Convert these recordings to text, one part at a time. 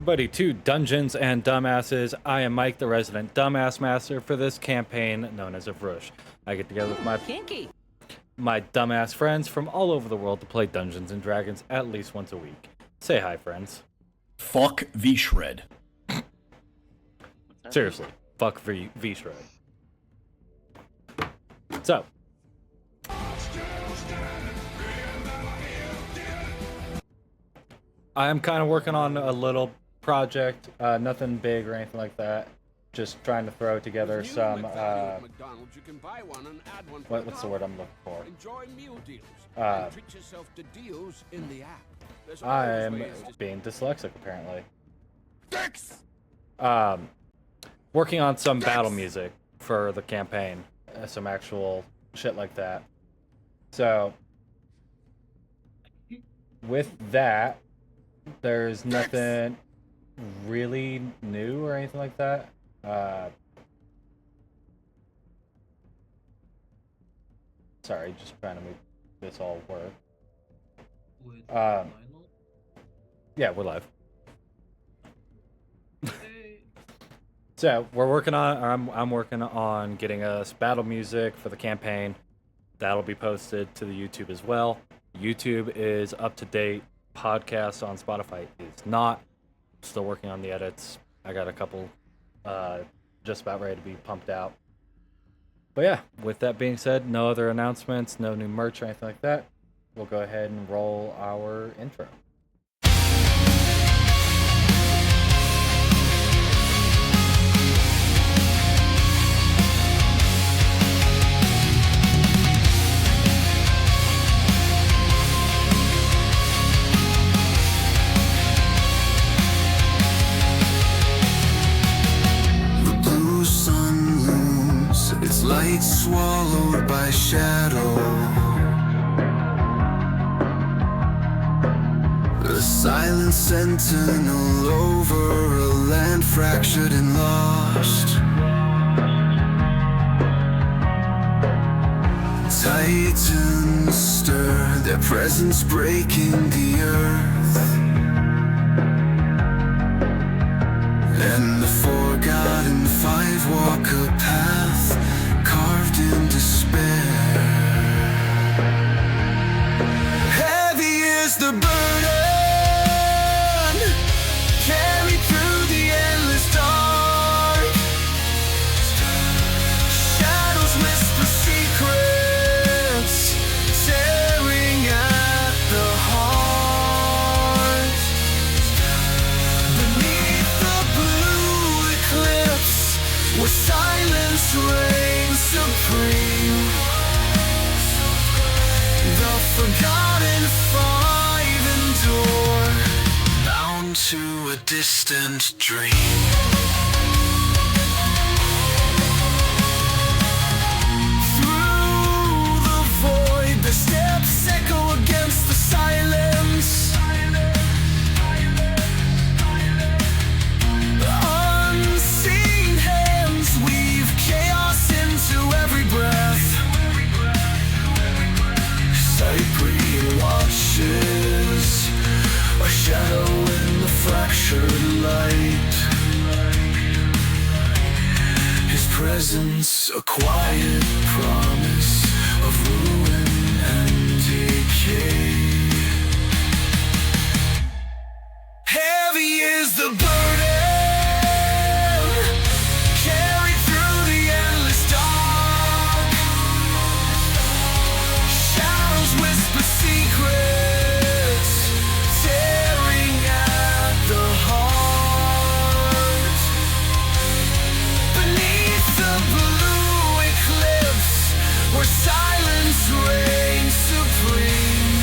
everybody to Dungeons and Dumbasses. I am Mike, the resident dumbass master for this campaign known as a Vrush. I get together with my dumbass friends from all over the world to play Dungeons and Dragons at least once a week. Say hi, friends. Fuck V-Shred. Seriously, fuck V-Shred. So, I'm kind of working on a little project, nothing big or anything like that. Just trying to throw together some, what's the word I'm looking for? I'm being dyslexic, apparently. Working on some battle music for the campaign, some actual shit like that. So, with that, there's nothing really new or anything like that. Sorry, just trying to make this all work. Yeah, we're live. So we're working on. I'm working on getting us battle music for the campaign. That'll be posted to the YouTube as well. YouTube is up to date. Podcast on Spotify is not. Still working on the edits. I got a couple just about ready to be pumped out. But yeah, with that being said, no other announcements, no new merch or anything like that. We'll go ahead and roll our intro. Light swallowed by shadow. A silent sentinel over a land fractured and lost. Titans stir, their presence breaking the earth. And the forgotten five walk a path carved in despair. Heavy is the burden, carried through the endless dark. Shadows whisper secrets, tearing at the heart. Beneath the blue eclipse, where silence reigns supreme, the forgotten five endure, bound to a distant dream. Through the void, the steps echo against the silence. Unseen hands weave chaos into every breath. Cyprian watches, a shadow in the fractured light. His presence, a quiet promise of ruin and decay. Heavy is the burden, carried through the endless dark. Shadows whisper secrets, tearing at the heart. Beneath the blue eclipse, where silence reigns supreme,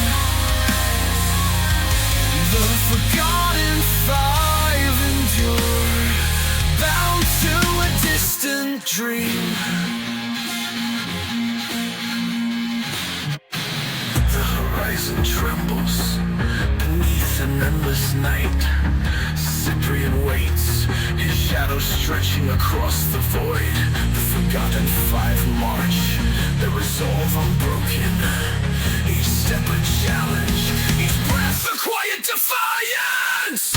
the forgotten five endure, bound to a distant dream. The horizon trembles beneath an endless night. Cyprian waits, his shadow stretching across the void. The forgotten five march, their resolve unbroken. Each step a challenge, each breath a quiet defiance.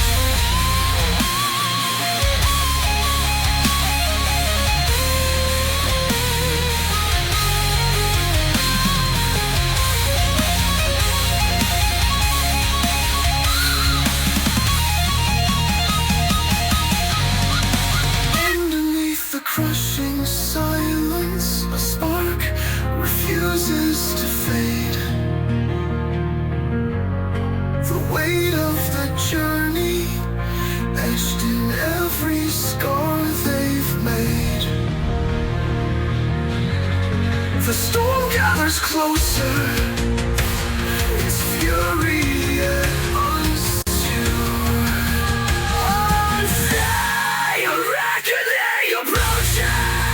draws closer. Its fury unto unday. A reckoning approaches,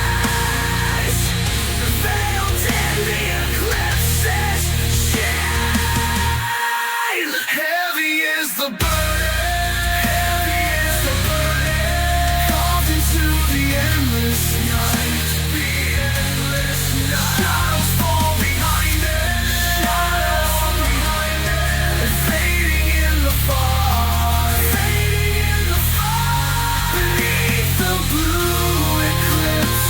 veiled in the eclipse's shade. Heavy is the burden, heavy is the burden, carved into the endless night. The endless night. Shadows fall behind it, shadows fall behind it, and fading in the fog, fading in the fog. Beneath the blue eclipse,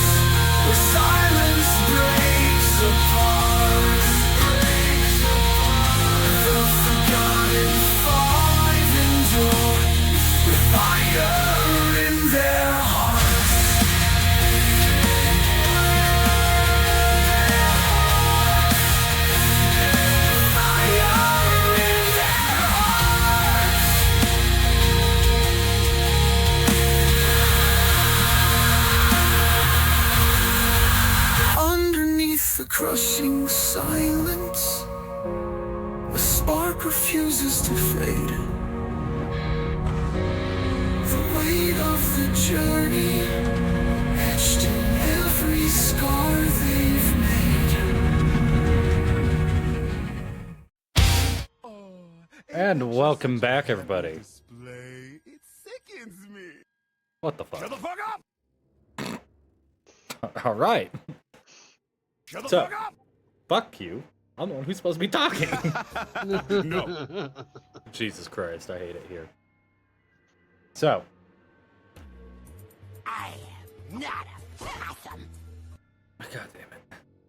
where silence breaks apart, breaks apart. The forgotten five endure with fire in their hearts. Fire in their hearts. Underneath the crushing silence, a spark refuses to fade. The weight of the journey etched in every scar they've made. And welcome back, everybody. Display. It sickens me. What the fuck? Shut the fuck up! All right. Shut the So- fuck up! Fuck you. I'm the one who's supposed to be talking. No. Jesus Christ, I hate it here. So, I am not a possum. God damn it.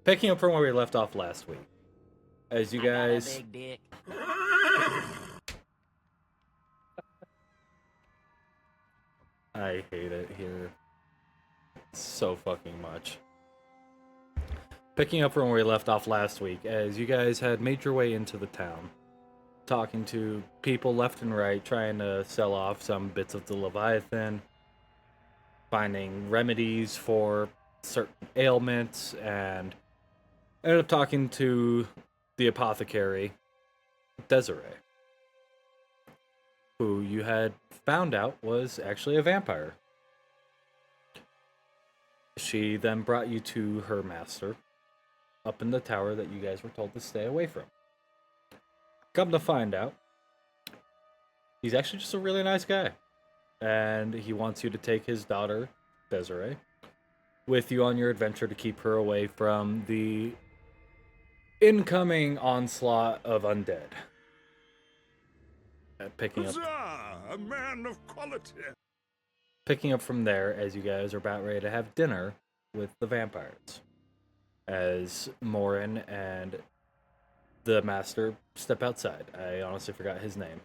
Picking up from where we left off last week. As you I got a guys, big dick. I hate it here so fucking much. Picking up from where we left off last week, as you guys had made your way into the town, talking to people left and right, trying to sell off some bits of the Leviathan, finding remedies for certain ailments, and ended up talking to the apothecary, Desiree, who you had found out was actually a vampire. She then brought you to her master, up in the tower that you guys were told to stay away from. Come to find out, he's actually just a really nice guy. And he wants you to take his daughter, Desiree, with you on your adventure to keep her away from the incoming onslaught of undead. Picking up Huzzah! A man of quality. picking up from there as you guys are about ready to have dinner with the vampires. As Morin and the master step outside. I honestly forgot his name.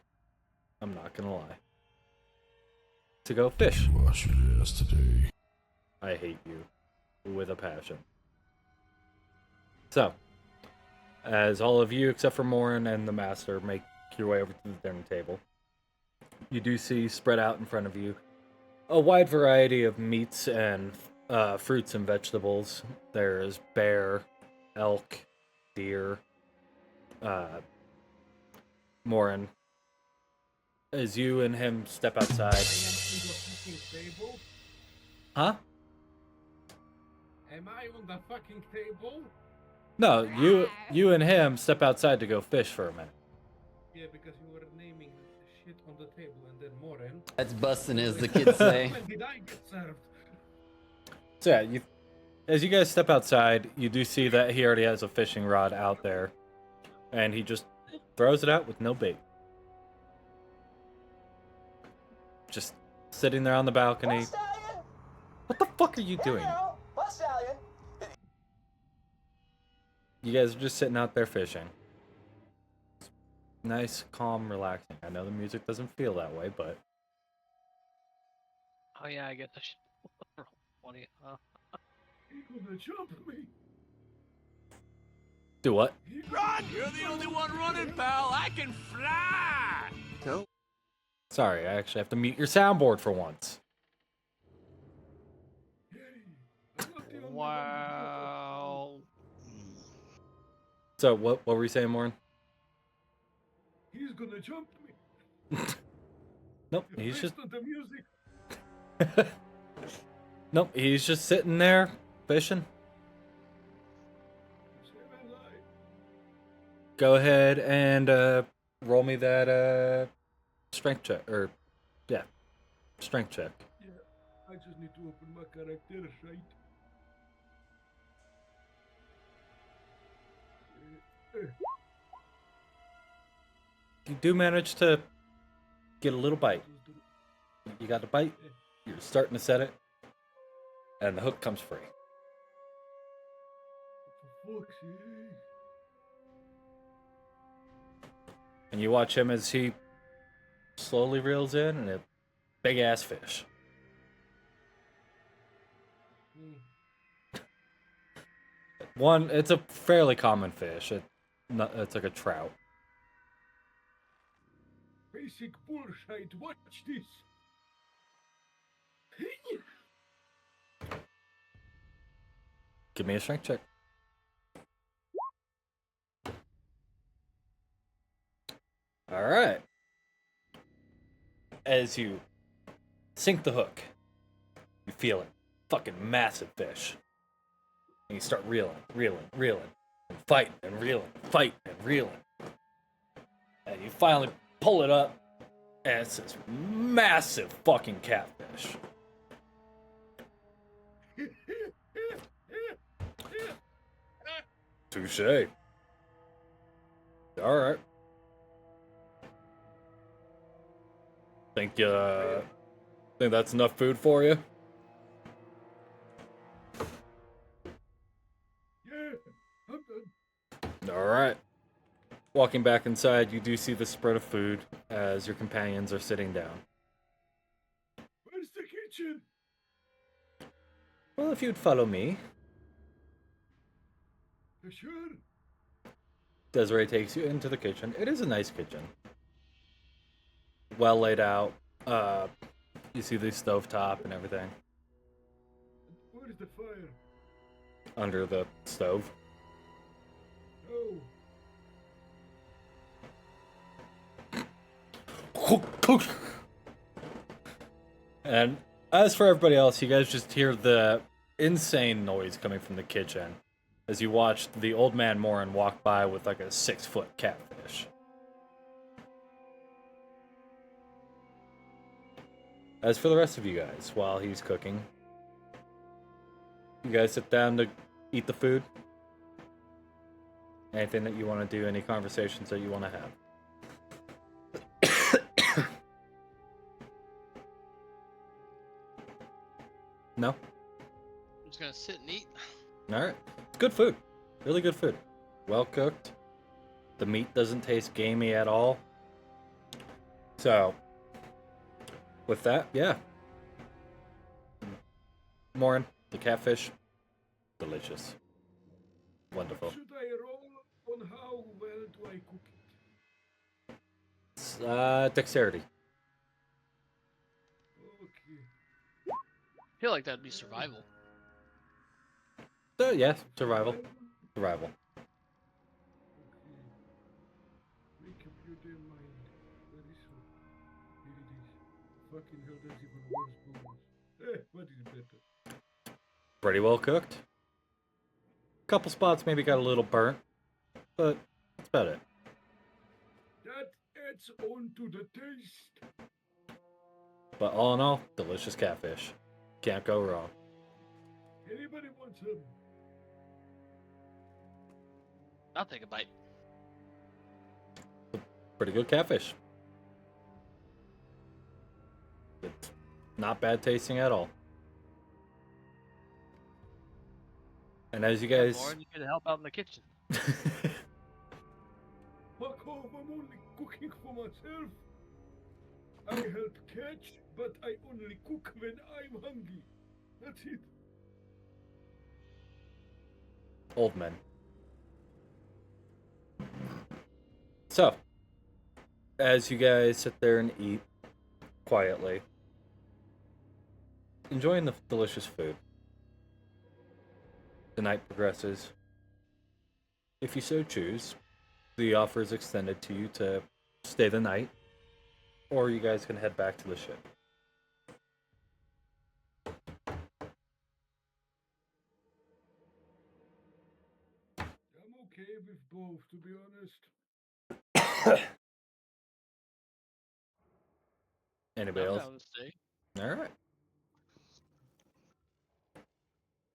I'm not gonna lie. To go fish. Wash it yesterday. I hate you with a passion. So, as all of you except for Morin and the master make your way over to the dinner table, you do see spread out in front of you a wide variety of meats and fruits and vegetables. There's bear, elk, deer. Morin, as you and him step outside. Huh? Am I on the fucking table? No, you and him step outside to go fish for a minute. Yeah, because you were naming shit on the table and then Moren. That's busting, as the kids say. When did I get served? So yeah, as you guys step outside, you do see that he already has a fishing rod out there, and he just throws it out with no bait. Just sitting there on the balcony. What the fuck are you doing? You guys are just sitting out there fishing. Nice, calm, relaxing. I know the music doesn't feel that way, but Oh yeah, I guess I should roll 20. He gonna jump me. do what? Run! You're the only one running, pal. I can fly. Sorry, I actually have to mute your soundboard for once. I'm not the only one. Wow. So what were you saying, Warren? He's gonna jump me. Nope, he's Based just on the music. nope, he's just sitting there fishing. Seven life. Go ahead and roll me that strength check, or yeah, strength check. Yeah, I just need to open my character, right? You do manage to get a little bite. You got the bite. You're starting to set it, and the hook comes free. For fuck's sake. And you watch him as he slowly reels in, and a big ass fish. One, it's a fairly common fish. It's like a trout. Basic bullshit. Watch this. Give me a strength check. All right. As you sink the hook, you feel it. Fucking massive fish. And you start reeling, and fighting and reeling. And you finally pull it up, and it's this massive fucking catfish. Touche. All right. Think that's enough food for you? Yeah, I'm done. All right. Walking back inside, you do see the spread of food as your companions are sitting down. Where's the kitchen? Well, if you'd follow me. Sure. Desiree takes you into the kitchen. It is a nice kitchen. Well laid out. You see the stovetop and everything Where's the fire? under the stove. Oh. And as for everybody else, you guys just hear the insane noise coming from the kitchen as you watched the old man Morin walk by with like a 6-foot catfish. As for the rest of you guys, while he's cooking, you guys sit down to eat the food. Anything that you want to do, any conversations that you want to have. No? I'm just gonna sit and eat. Alright. It's good food. Really good food. Well cooked. The meat doesn't taste gamey at all. So, with that, yeah. Morin, the catfish, delicious. Wonderful. Should I roll on how well do I cook it? It's, dexterity. Okay. I feel like that'd be survival. Yeah, survival. Survival. Okay. Make up your damn mind. Very soon. Here it is. Fucking hell, that's even worse bonus. What is better? Pretty well cooked. Couple spots maybe got a little burnt, but that's about it. That adds on to the taste. But all in all, delicious catfish. Can't go wrong. Anybody want some? I'll take a bite. Pretty good catfish. It's not bad tasting at all. And as you guys... Lauren, you could help out in the kitchen. Fuck off, I'm only cooking for myself. I help catch, but I only cook when I'm hungry. That's it. Old men. So, as you guys sit there and eat quietly, enjoying the delicious food, the night progresses. if you so choose, the offer is extended to you to stay the night, or you guys can head back to the ship. I'm okay with both, to be honest. Anybody I'm else? down to stay. All right.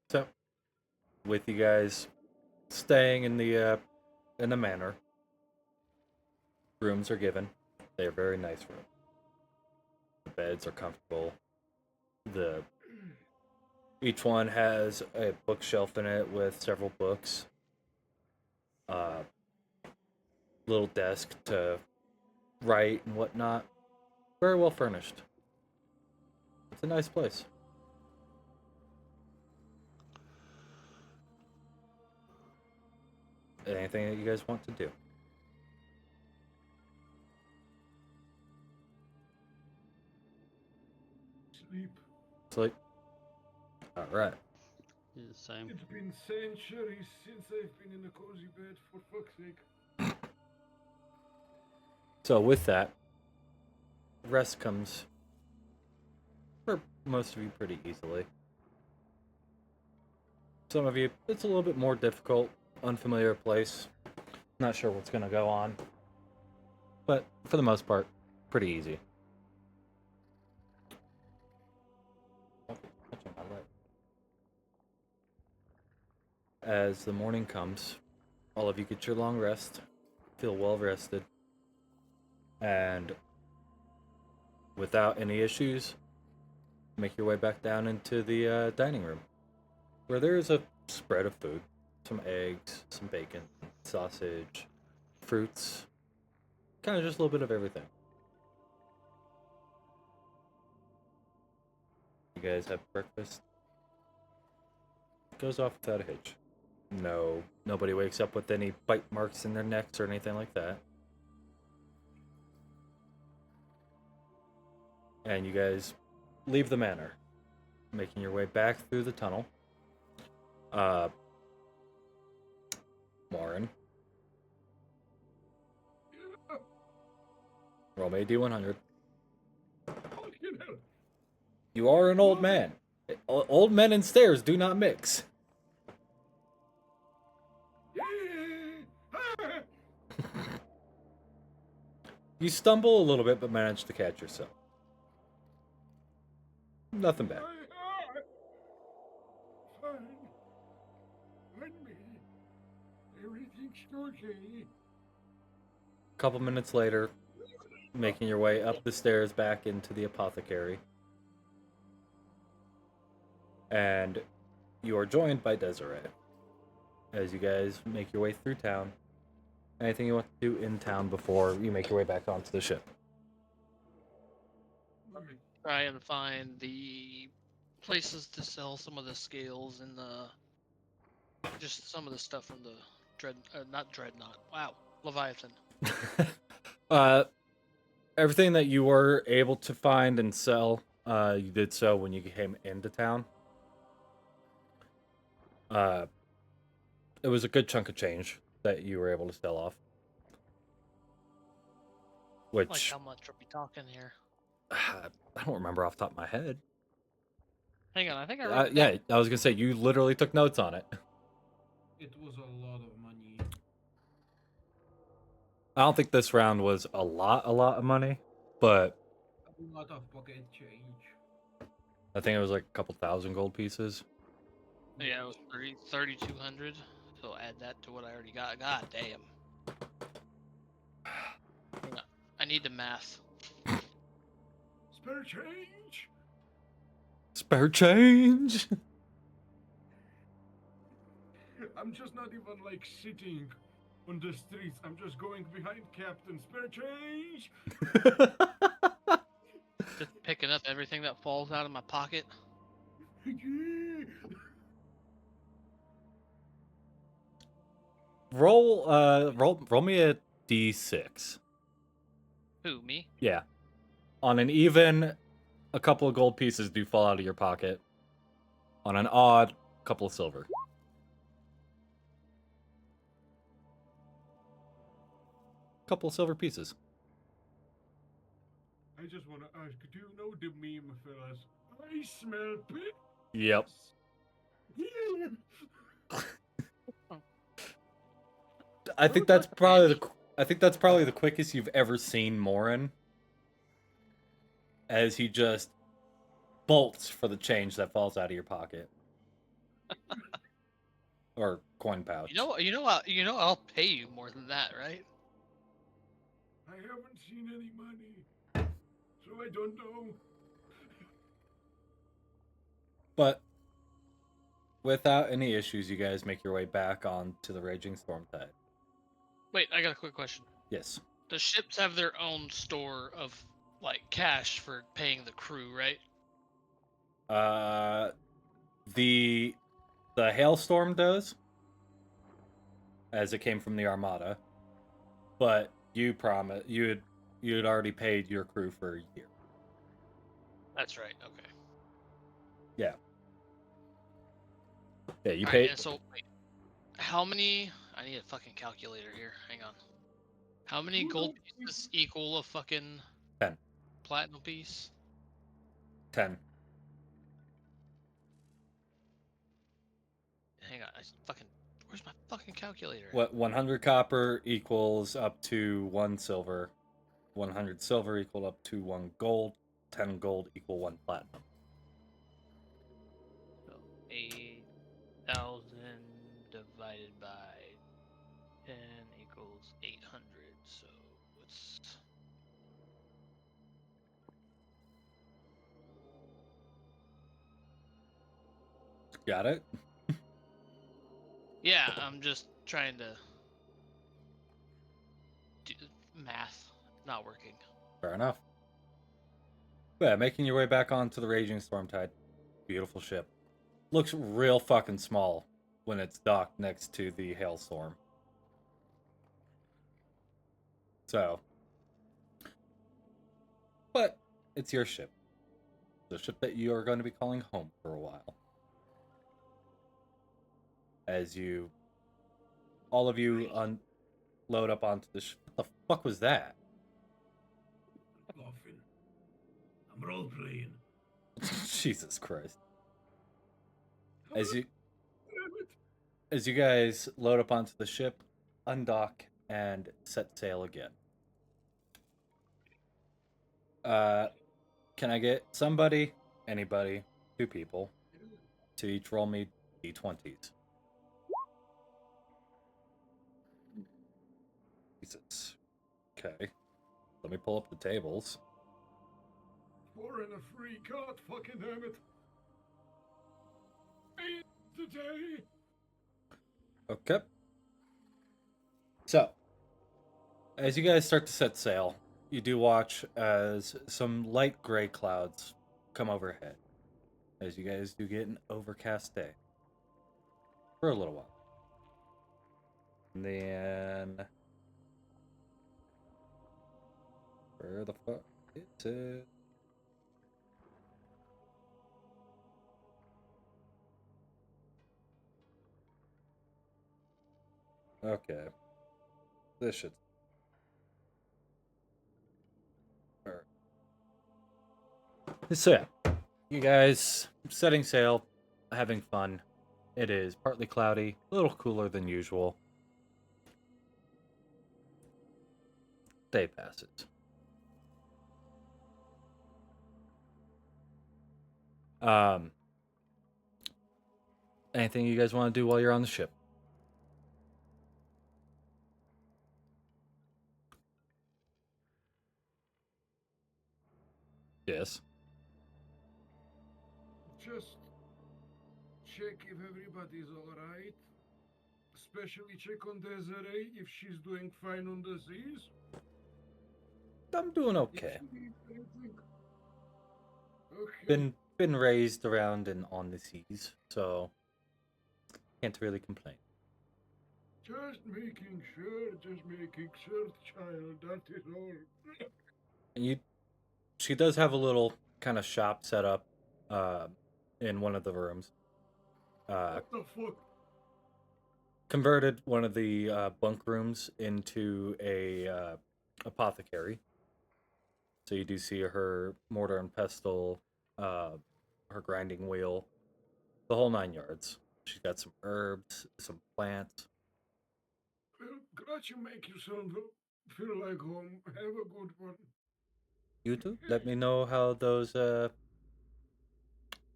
So, with you guys staying in the manor, rooms are given. They are very nice rooms. The beds are comfortable. The Each one has a bookshelf in it with several books. Little desk to write and whatnot. Very well furnished. It's a nice place. Anything that you guys want to do? Sleep. Sleep. All right. Yeah, same. It's been centuries since I've been in a cozy bed, for fuck's sake. So with that, rest comes for most of you pretty easily. Some of you, it's a little bit more difficult, unfamiliar place. Not sure what's gonna go on, but for the most part, pretty easy. As the morning comes, all of you get your long rest, feel well rested, and without any issues, make your way back down into the dining room, where there is a spread of food, some eggs, some bacon, sausage, fruits, kind of just a little bit of everything. You guys have breakfast. Goes off without a hitch. No, nobody wakes up with any bite marks in their necks or anything like that. And you guys leave the manor, making your way back through the tunnel. Warren. Roll me a D100. Fucking hell. You are an old man. Old men and stairs do not mix. You stumble a little bit, but manage to catch yourself. Nothing bad. Fine. Find me. Everything's okay. A couple minutes later, making your way up the stairs back into the apothecary. And you are joined by Desiree. As you guys make your way through town. Anything you want to do in town before you make your way back onto the ship? Try and find the places to sell some of the scales and just some of the stuff from the not dreadnought. Wow, Leviathan. Everything that you were able to find and sell, you did so when you came into town. It was a good chunk of change that you were able to sell off. Like Which, how much are we talking here? I don't remember off the top of my head. Hang on, I think I wrote it Yeah, down. I was gonna say, you literally took notes on it. It was a lot of money. I don't think this round was a lot of money, but A lot of pocket change. I think it was like a couple thousand gold pieces. Yeah, it was 3,200. So add that to what I already got. God damn. Hang on, I need the math. Spare change? Spare change. I'm just not even like sitting on the streets. I'm just going behind Captain. Spare change? Just picking up everything that falls out of my pocket. roll me a d6. Who, me? Yeah. On an even, a couple of gold pieces do fall out of your pocket. On an odd, couple of silver. couple silver pieces. I just want to ask, do you know the meme, fellas? I smell pigs. Yep. Yeah. I think that's probably the quickest you've ever seen Morin, as he just bolts for the change that falls out of your pocket or coin pouch. I'll pay you more than that, right? I haven't seen any money, so I don't know. But without any issues, you guys make your way back onto the Raging Storm Tide. Wait, I got a quick question. Yes. The ships have their own store of like cash for paying the crew, right? The Hailstorm does, as it came from the Armada, but you had already paid your crew for a year. That's right. Okay. Yeah. Yeah, you All paid. right, and so wait, how many? I need a fucking calculator here. Hang on. How many gold pieces equal a fucking 10. platinum piece? 10. Hang on, where's my fucking calculator? What 100 copper equals up to 1 silver. 100 silver equal up to 1 gold. 10 gold equal 1 platinum. So 8,000 divided by 10 equals 800. So what's Got it? Yeah, I'm just trying to do math. Not working. Fair enough. Yeah, making your way back onto the Raging Storm Tide. Beautiful ship. Looks real fucking small when it's docked next to the Hailstorm. So. But it's your ship. The ship that you are going to be calling home for a while. As all of you unload up onto the ship. What the fuck was that? Coffin. I'm role playing. Jesus Christ. As you guys load up onto the ship, undock, and set sail again. Can I get somebody, anybody, 2 people, to each roll me d20s? Jesus. Okay. Let me pull up the tables. 4 and a 3. God fucking damn it. 8 today. Okay. So, as you guys start to set sail, you do watch as some light gray clouds come overhead. As you guys do get an overcast day. For a little while. And then... Where the fuck is it? Okay. This should... Alright. So yeah, you guys setting sail, having fun. It is partly cloudy, a little cooler than usual. Day passes. Anything you guys want to do while you're on the ship? Yes. Just check if everybody's alright. Especially check on Desiree if she's doing fine on the seas. I'm doing If okay. she needs anything. Okay. Been raised around and on the seas, so can't really complain. Just making sure, child, that is all. And she does have a little kind of shop set up in one of the rooms. What the fuck? converted one of the bunk rooms into a apothecary. So you do see her mortar and pestle, her grinding wheel, the whole 9 yards. She's got some herbs, some plants. Well, glad you make yourself feel like home. Have a good one. You too. Let me know how those. Yeah,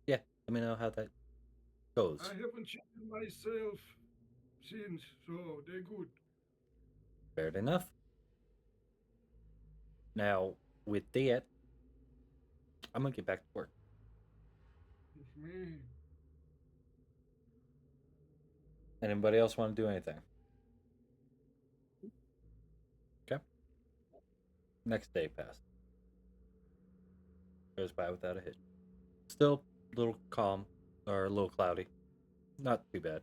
let me know how that goes. I haven't checked myself since, so they're good. Fair enough. Now, with that, I'm gonna get back to work. Man, Anybody else want to do anything? Okay. Next day passed. Goes by without a hitch. Still a little calm, or a little cloudy. Not too bad.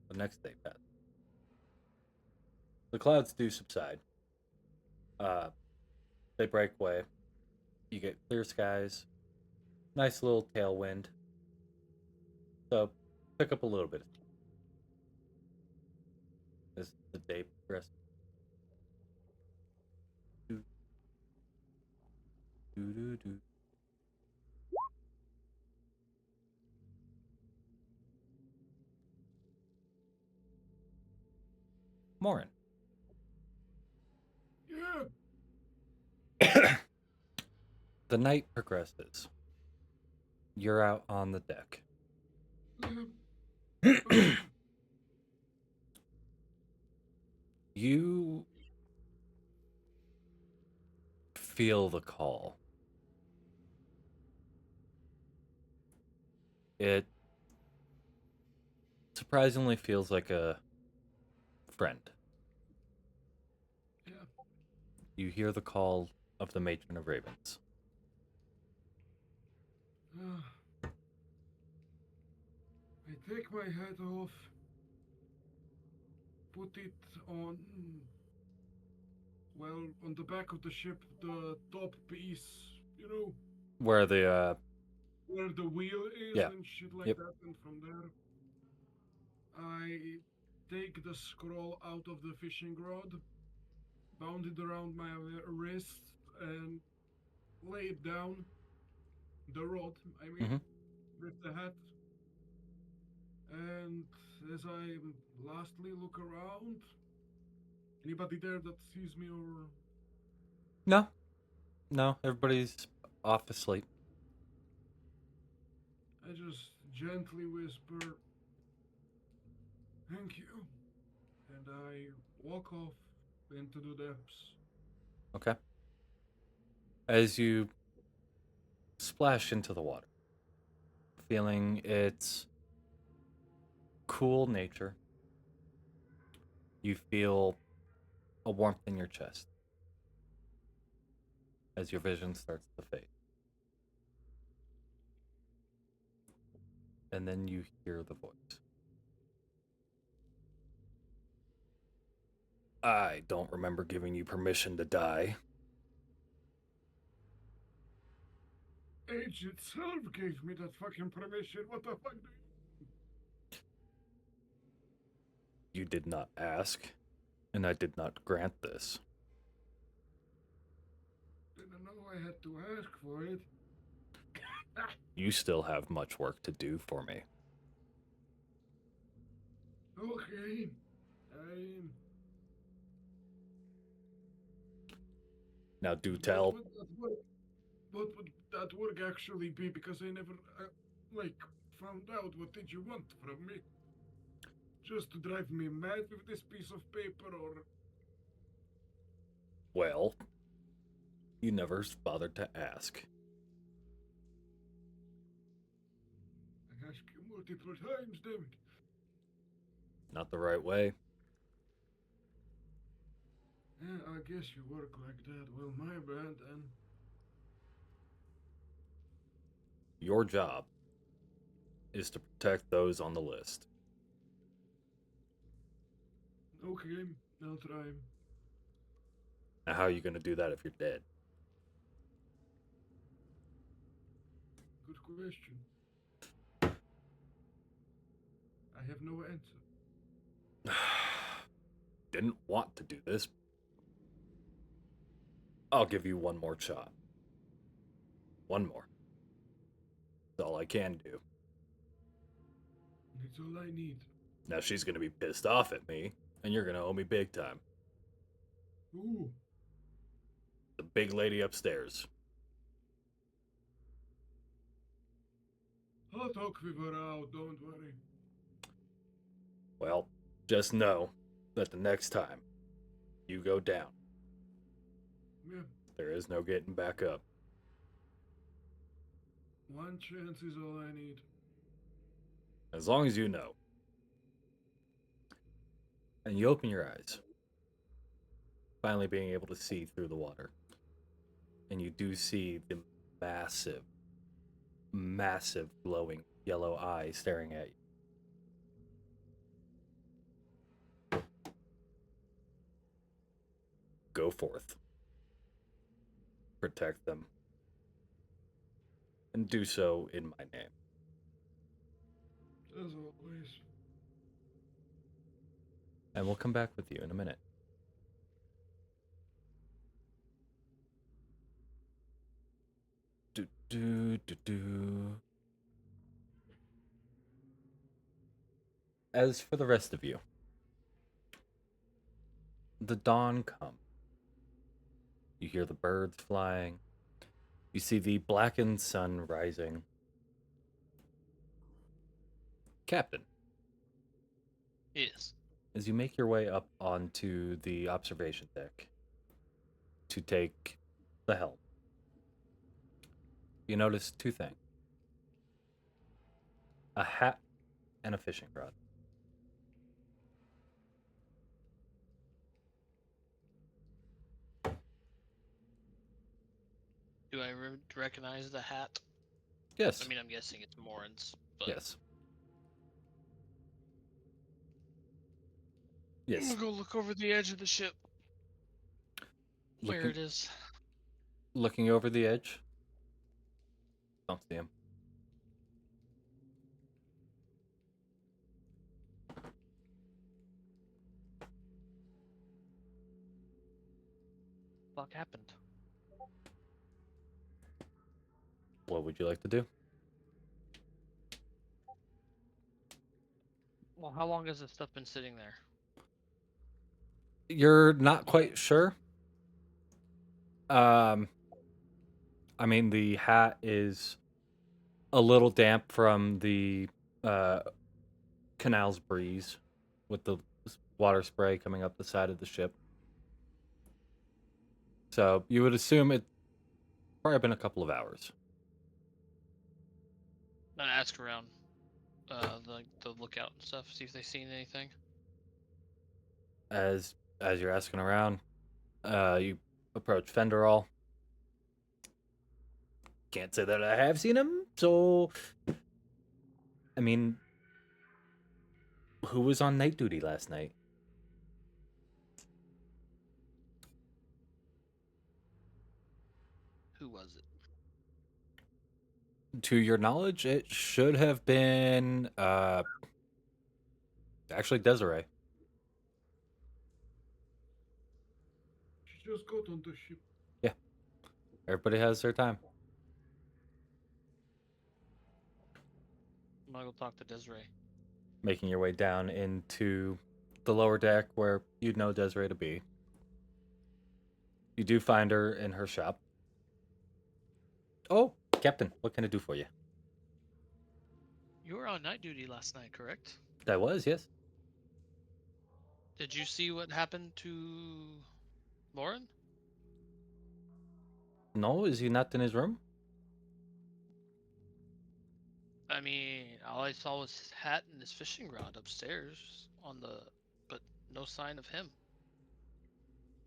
The next day passed. The clouds do subside. Uh, they break away. You get clear skies. Nice little tailwind. So, pick up a little bit as the day progresses. Do, do, do, do. Morning. yeah. The night progresses. You're out on the deck. You feel the call. It surprisingly feels like a friend. Yeah. You hear the call of the Matron of Ravens. I take my hat off, put it on, well, on the back of the ship, the top piece, you know, Where the, where the wheel is Yeah. and shit like Yep. that, and from there, I take the scroll out of the fishing rod, bound it around my wrist, and lay it down. The rod, I mean, Mhm. with the hat. And as I lastly look around, anybody there that sees me or No, no, everybody's off asleep. I just gently whisper, "Thank you," and I walk off into the depths. Okay. As you splash into the water, feeling its cool nature, you feel a warmth in your chest as your vision starts to fade. And then you hear the voice. I don't remember giving you permission to die. Age itself gave me that fucking permission. What the fuck do you... You did not ask, and I did not grant this. Didn't know I had to ask for it. You still have much work to do for me. Okay. Now do tell. What would that work actually be? Because I never, like, found out what did you want from me? Just to drive me mad with this piece of paper, or... Well, you never bothered to ask. I asked you multiple times, damn it. Not the right way. Yeah, I guess you work like that. Well, my bad, then. Your job is to protect those on the list. Okay, I'll try. Now, how are you going to do that if you're dead? Good question. I have no answer. Didn't want to do this. I'll give you one more shot. One more. That's all I can do. It's all I need. Now she's gonna be pissed off at me, and you're gonna owe me big time. Ooh, The big lady upstairs. I'll talk with her out, don't worry. Well, just know that the next time you go down, Yeah, there is no getting back up. one chance is all I need. As long as you know. And you open your eyes, finally being able to see through the water. And you do see the massive, massive glowing yellow eye staring at you. Go forth. Protect them. And do so in my name. As always. And we'll come back with you in a minute. Do, do, do, do. As for the rest of you, the dawn comes. You hear the birds flying. You see the blackened sun rising. Captain, Yes. as you make your way up onto the observation deck to take the helm, you notice two things: a hat and a fishing rod. Do I recognize the hat? Yes. I mean, I'm guessing it's Morin's, but Yes. I'm Yes. gonna go look over the edge of the ship. Where it Looking, is. looking over the edge. Don't see him. Fuck happened? What would you like to do? Well, how long has this stuff been sitting there? You're not quite sure. I mean, the hat is a little damp from the canal's breeze with the water spray coming up the side of the ship. So you would assume it probably been a couple of hours. I'm gonna ask around, the lookout and stuff, see if they've seen anything. As you're asking around, you approach Fenderall. Can't say that I have seen him, so I mean, who was on night duty last night? Who was it? To your knowledge, it should have been actually Desiree. She just got on the ship. Everybody has their time. I'm gonna go talk to Desiree. Making your way down into the lower deck where you'd know Desiree to be. You do find her in her shop. Oh, Captain, what can I do for you? You were on night duty last night, correct? That was, yes. Did you see what happened to Morin? No, is he not in his room? I mean, all I saw was his hat and his fishing rod upstairs on the, but no sign of him.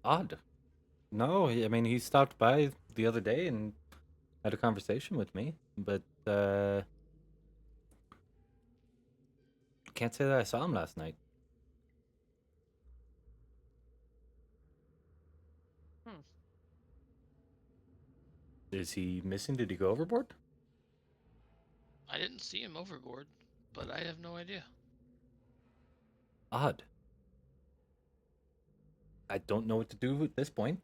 Odd. No, I mean, he stopped by the other day and had a conversation with me, but can't say that I saw him last night. Hmm. Is he missing? Did he go overboard? I didn't see him overboard, but I have no idea. Odd. I don't know what to do at this point.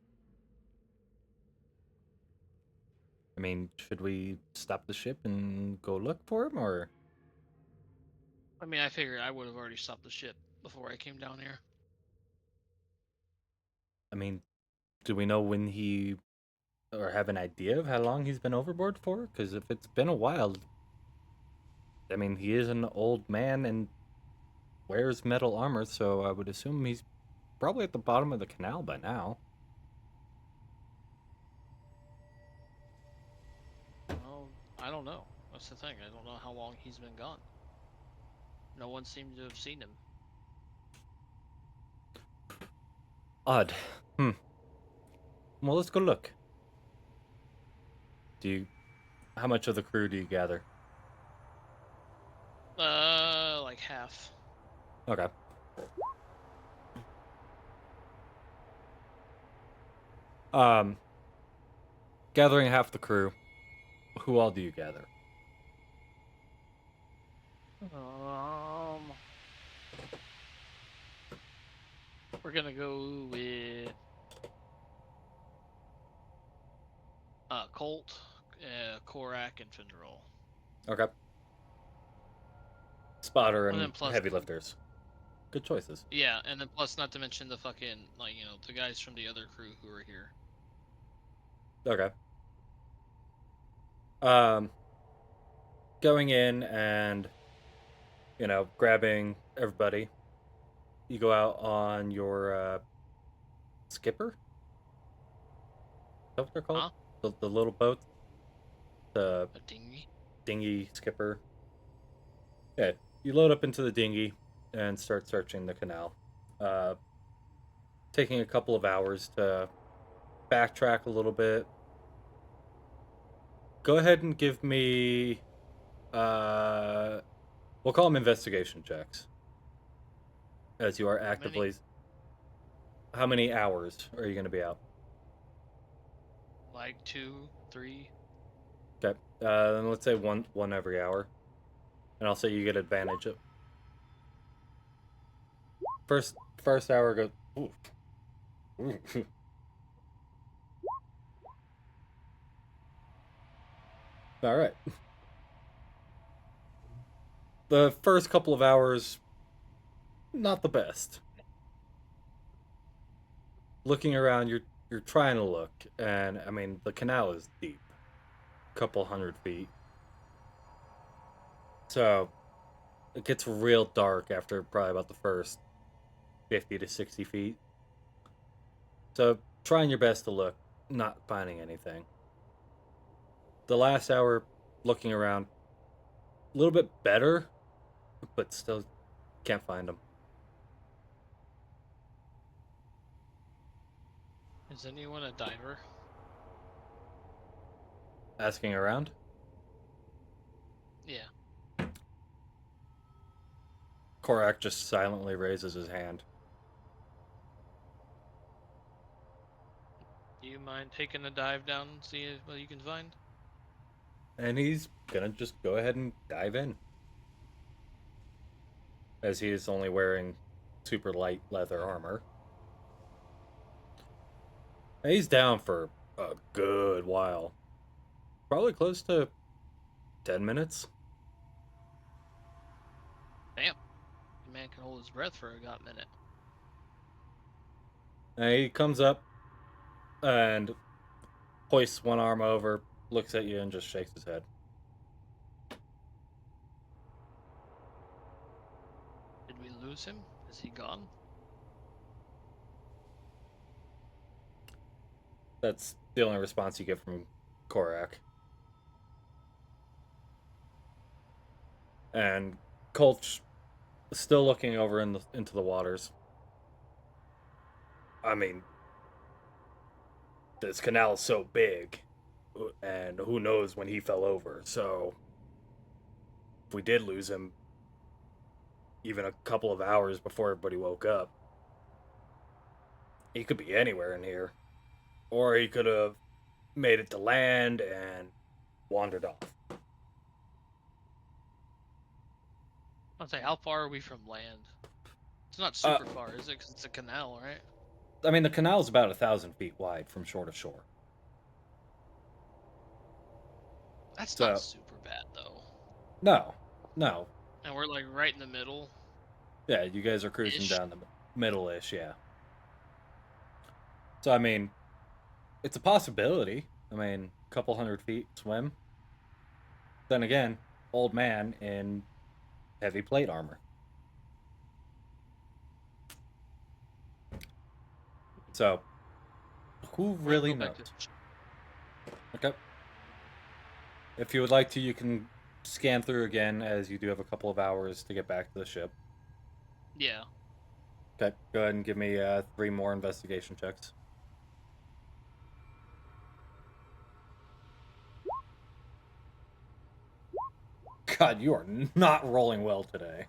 I mean, should we stop the ship and go look for him, or? I mean, I figured I would have already stopped the ship before I came down here. I mean, do we know when he, or have an idea of how long he's been overboard for? Because if it's been a while, I mean, he is an old man and wears metal armor, so I would assume he's probably at the bottom of the canal by now. Well, I don't know. That's the thing. I don't know how long he's been gone. No one seemed to have seen him. Odd. Well, let's go look. How much of the crew do you gather? Like half. Okay. Um, gathering half the crew. Who all do you gather? We're gonna go with Colt, Korak, and Finderol. Okay. Spotter And then and plus, heavy lifters. Good choices. yeah, and then plus, not to mention the fucking the guys from the other crew who are here. Okay. Um, going in and grabbing everybody. You go out on your skipper. Is that what they're called? Huh? The little boat, the A dinghy. dinghy skipper. Yeah, you load up into the dinghy and start searching the canal. Taking a couple of hours to backtrack a little bit. Go ahead and give me, we'll call them investigation checks, as you are actively. How many hours are you going to be out? Like 2, 3. Okay, then let's say one every hour, and I'll say you get advantage of first hour goes. Ooh. Ooh. All right. The first couple of hours, not the best. Looking around, you're trying to look, and I mean the canal is deep, couple 100 feet. So it gets real dark after probably about the first 50 to 60 feet. So trying your best to look, not finding anything. The last hour, looking around, a little bit better, but still can't find them. Is anyone a diver? Asking around. Yeah. Korak just silently raises his hand. Do you mind taking a dive down and see what you can find? And he's gonna just go ahead and dive in. As he is only wearing super light leather armor. And he's down for a good while. Probably close to 10 minutes. Damn. The man can hold his breath for a god minute. And he comes up and hoists one arm over, looks at you, and just shakes his head. Did we lose him? Is he gone? That's the only response you get from Korak. And Kolch still looking over into the waters. I mean, this canal is so big, and who knows when he fell over. So, if we did lose him, even a couple of hours before everybody woke up, he could be anywhere in here. Or he could have made it to land and wandered off. I'll say, how far are we from land? It's not super far, is it? Because it's a canal, right? I mean, the canal is about 1,000 feet wide from shore to shore. That's So, not super bad though. no. And we're like right in the middle. Yeah, you guys are cruising Ish. down the middle-ish, yeah. So, I mean, it's a possibility. I mean, a couple 100 feet swim. Then again, old man in heavy plate armor. So, who We're gonna really go back knows? to. Okay. If you would like to, you can scan through again, as you do have a couple of hours to get back to the ship. Yeah. Okay, go ahead and give me 3 more investigation checks. God, you are not rolling well today.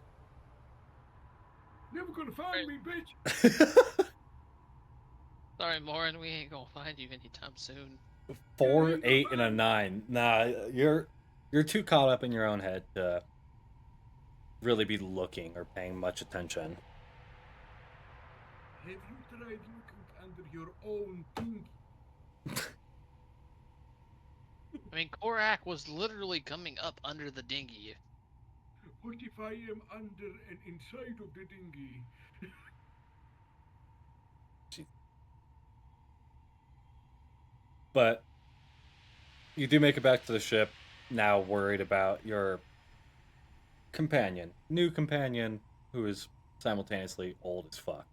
Never gonna find me, bitch. Sorry, Morin, we ain't gonna find you anytime soon. 4, 8, and a 9. Nah, you're too caught up in your own head to really be looking or paying much attention. Have you tried looking under your own thing? I mean, Korak was literally coming up under the dinghy. What if I am under and inside of the dinghy? But you do make it back to the ship, now worried about your new companion, who is simultaneously old as fuck.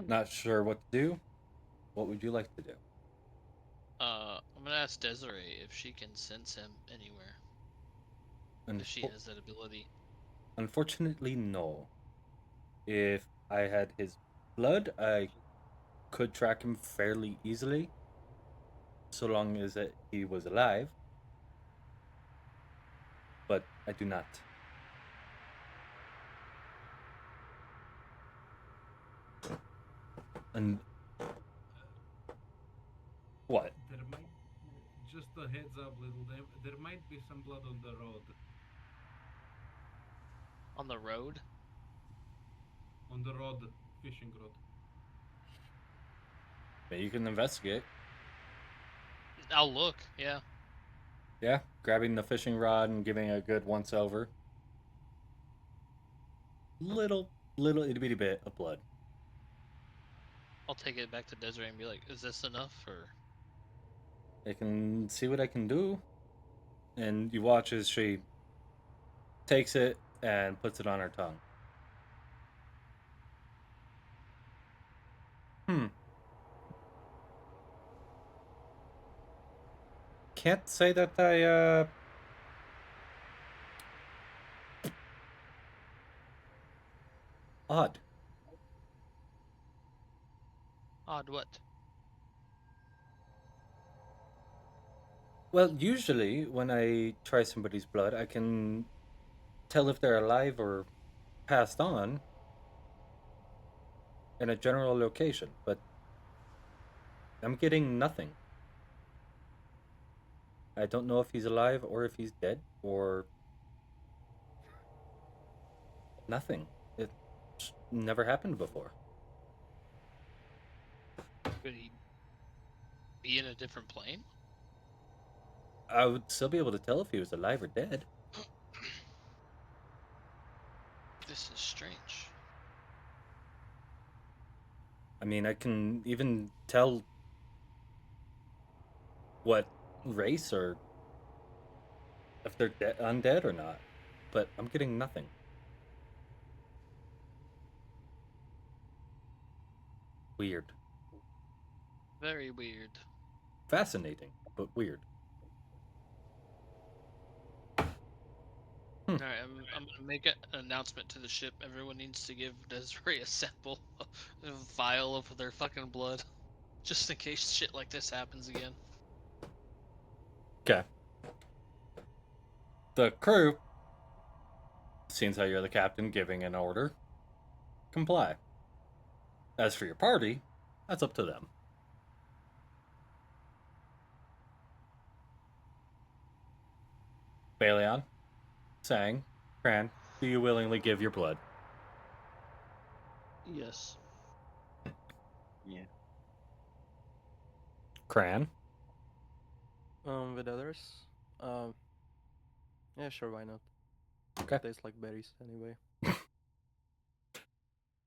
Not sure what to do. What would you like to do? I'm gonna ask Desiree if she can sense him anywhere. If she has that ability. Unfortunately, no. If I had his blood, I could track him fairly easily, so long as he was alive. But I do not. And what? There might, just a heads up, little. There might be some blood on the road. On the road? On the road, fishing road. Maybe you can investigate. I'll look, yeah. Yeah, grabbing the fishing rod and giving a good once over. Little itty bitty bit of blood. I'll take it back to Desiree and be like, is this enough, or... I can see what I can do. And you watch as she takes it and puts it on her tongue. Can't say that I, Odd. Odd what? Well, usually when I try somebody's blood, I can tell if they're alive or passed on in a general location, but I'm getting nothing. I don't know if he's alive or if he's dead or nothing. It never happened before. Could he be in a different plane? I would still be able to tell if he was alive or dead. This is strange. I mean, I can even tell what race or if they're undead or not, but I'm getting nothing. Weird. Very weird. Fascinating, but weird. Alright, I'm gonna make an announcement to the ship. Everyone needs to give Desiree a sample, a vial of their fucking blood. Just in case shit like this happens again. Okay. The crew, seeing how you're the captain giving an order, comply. As for your party, that's up to them. Baleon, Sang, Cran, do you willingly give your blood? Yes. Yeah. Cran? With others? Um, yeah, sure, why not? Okay. Tastes like berries anyway.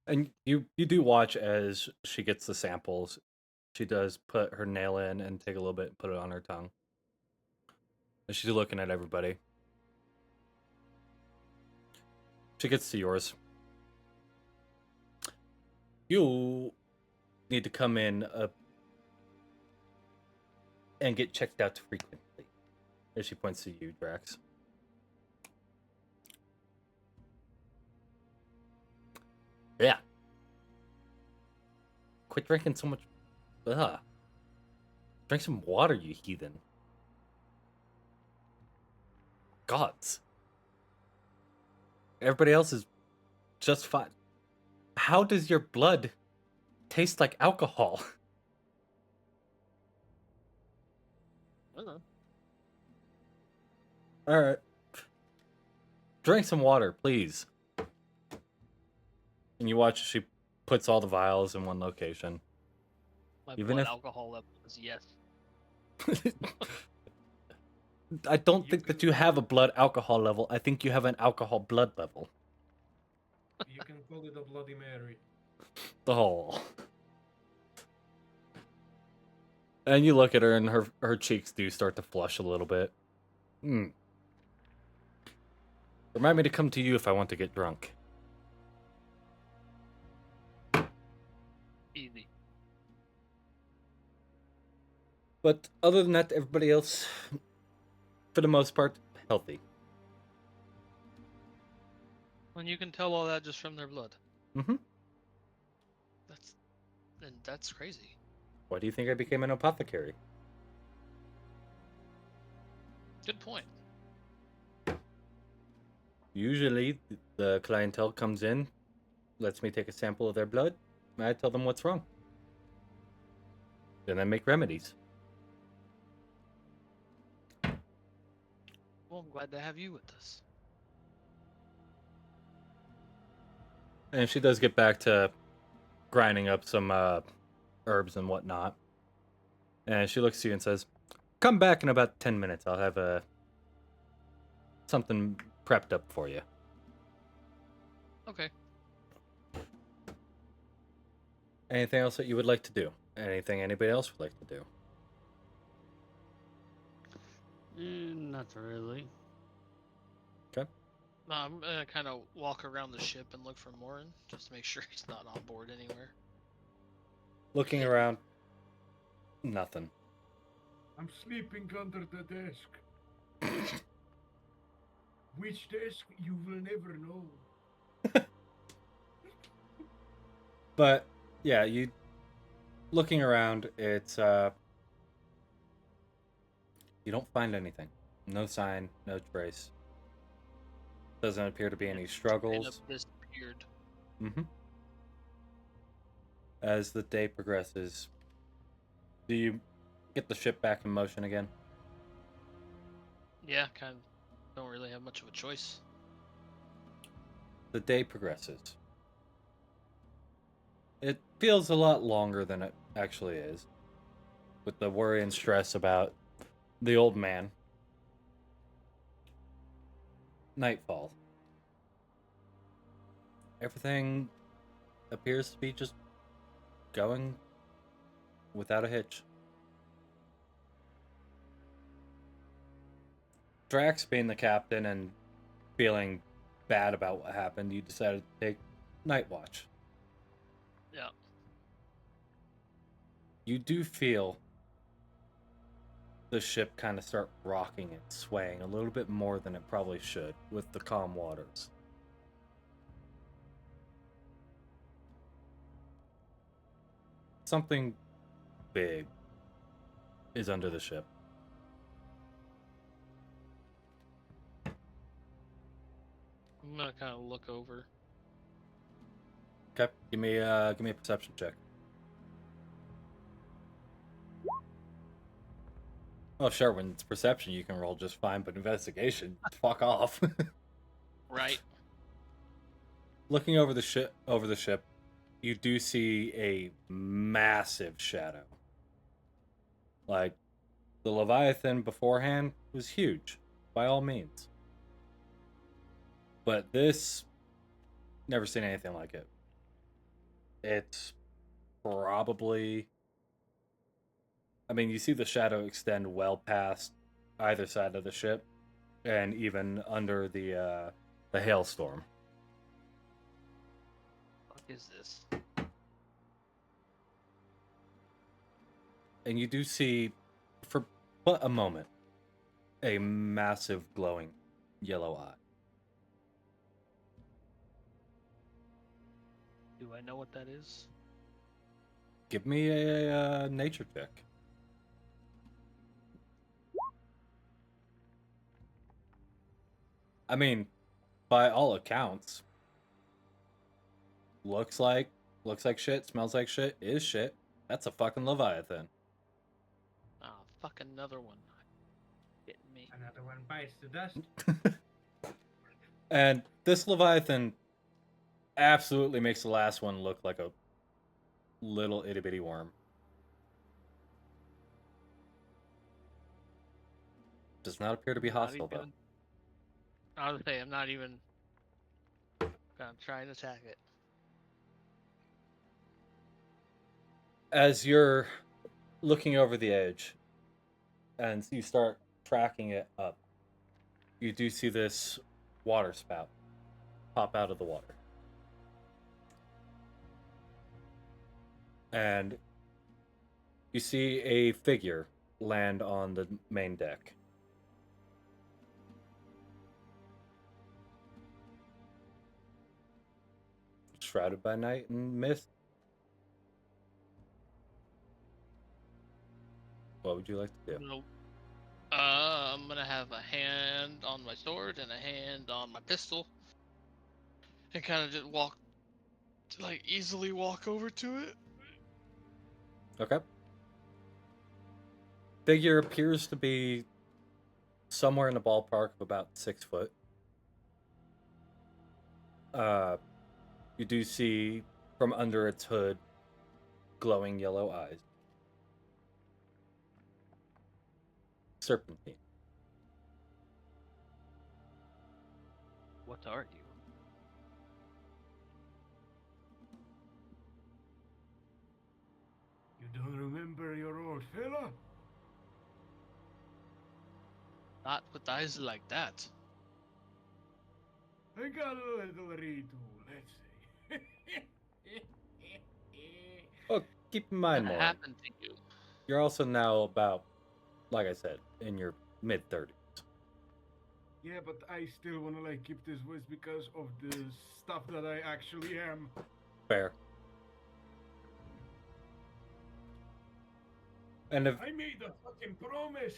And you do watch as she gets the samples. She does put her nail in and take a little bit and put it on her tongue. And she's looking at everybody. She gets to yours. You need to come in and get checked out frequently. As she points to you, Drax. Yeah. Quit drinking so much. Ugh. Drink some water, you heathen. Gods. Everybody else is just fine. How does your blood taste like alcohol? I don't know. Alright. Drink some water, please. And you watch as she puts all the vials in one location. My Even blood if- alcohol level is yes. I don't think that you have a blood alcohol level. I think you have an alcohol blood level. You can call it a Bloody Mary. Oh. And you look at her and her cheeks do start to flush a little bit. Remind me to come to you if I want to get drunk. Easy. But other than that, everybody else, for the most part, healthy. And you can tell all that just from their blood. Mm-hmm. That's crazy. Why do you think I became an apothecary? Good point. Usually, the clientele comes in, lets me take a sample of their blood, and I tell them what's wrong. Then I make remedies. Well, I'm glad to have you with us. And she does get back to grinding up some herbs and whatnot. And she looks to you and says, "Come back in about 10 minutes. I'll have something prepped up for you." Okay. Anything else that you would like to do? Anything anybody else would like to do? Not really. No, I'm gonna kind of walk around the ship and look for Morin, just to make sure he's not on board anywhere. Looking around, nothing. I'm sleeping under the desk. Which desk? You will never know. But yeah, you looking around, it's you don't find anything. No sign, no trace. Doesn't appear to be any struggles. Disappeared. Mm-hmm. As the day progresses, do you get the ship back in motion again? Yeah, kind of. Don't really have much of a choice. The day progresses. It feels a lot longer than it actually is, with the worry and stress about the old man. Nightfall. Everything appears to be just going without a hitch. Drax, being the captain and feeling bad about what happened, you decided to take night watch. Yeah. You do feel the ship kind of start rocking and swaying a little bit more than it probably should with the calm waters. Something big is under the ship. I'm gonna kind of look over. Okay, give me a perception check. Oh, sure. When it's perception, you can roll just fine, but investigation, fuck off. Right. looking over the ship, you do see a massive shadow. Like, the Leviathan beforehand was huge, by all means. But this, never seen anything like it. It's probably, I mean, you see the shadow extend well past either side of the ship, and even under the hailstorm. What is this? And you do see, for but a moment, a massive glowing yellow eye. Do I know what that is? Give me a nature check. I mean, by all accounts, looks like shit, smells like shit, is shit. That's a fucking Leviathan. Ah, fuck another one. Getting me. Another one bites the dust. And this Leviathan absolutely makes the last one look like a little itty bitty worm. Does not appear to be hostile, though. I was say I'm not even gonna try and attack it. As you're looking over the edge and you start tracking it up, you do see this water spout pop out of the water. And you see a figure land on the main deck. Shrouded by night and mist. What would you like to do? Nope. I'm gonna have a hand on my sword and a hand on my pistol, and kind of just walk, like easily walk over to it. Okay. Figure appears to be somewhere in the ballpark of about 6 foot. You do see from under its hood glowing yellow eyes. Serpentine. What are you? You don't remember your old fella? Not with eyes like that. I got a little retool, let's say. Oh, keep in mind, What Maury, happened to you? you're also now about, like I said, in your mid-30s. Yeah, but I still wanna like keep this voice because of the stuff that I actually am. Fair. And if I made a fucking promise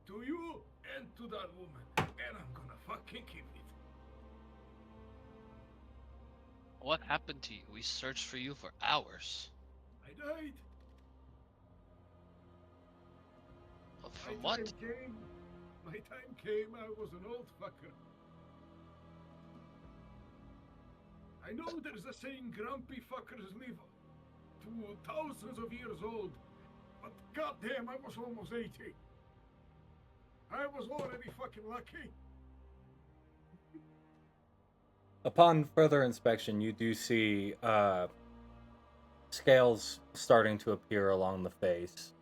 to you and to that woman, and I'm gonna fucking keep it. What happened to you? We searched for you for hours. I died. From My what? time came. My time came. I was an old fucker. I know there's a saying grumpy fuckers live to thousands of years old, but goddamn, I was almost 80. I was already fucking lucky. upon further inspection, you do see scales starting to appear along the face,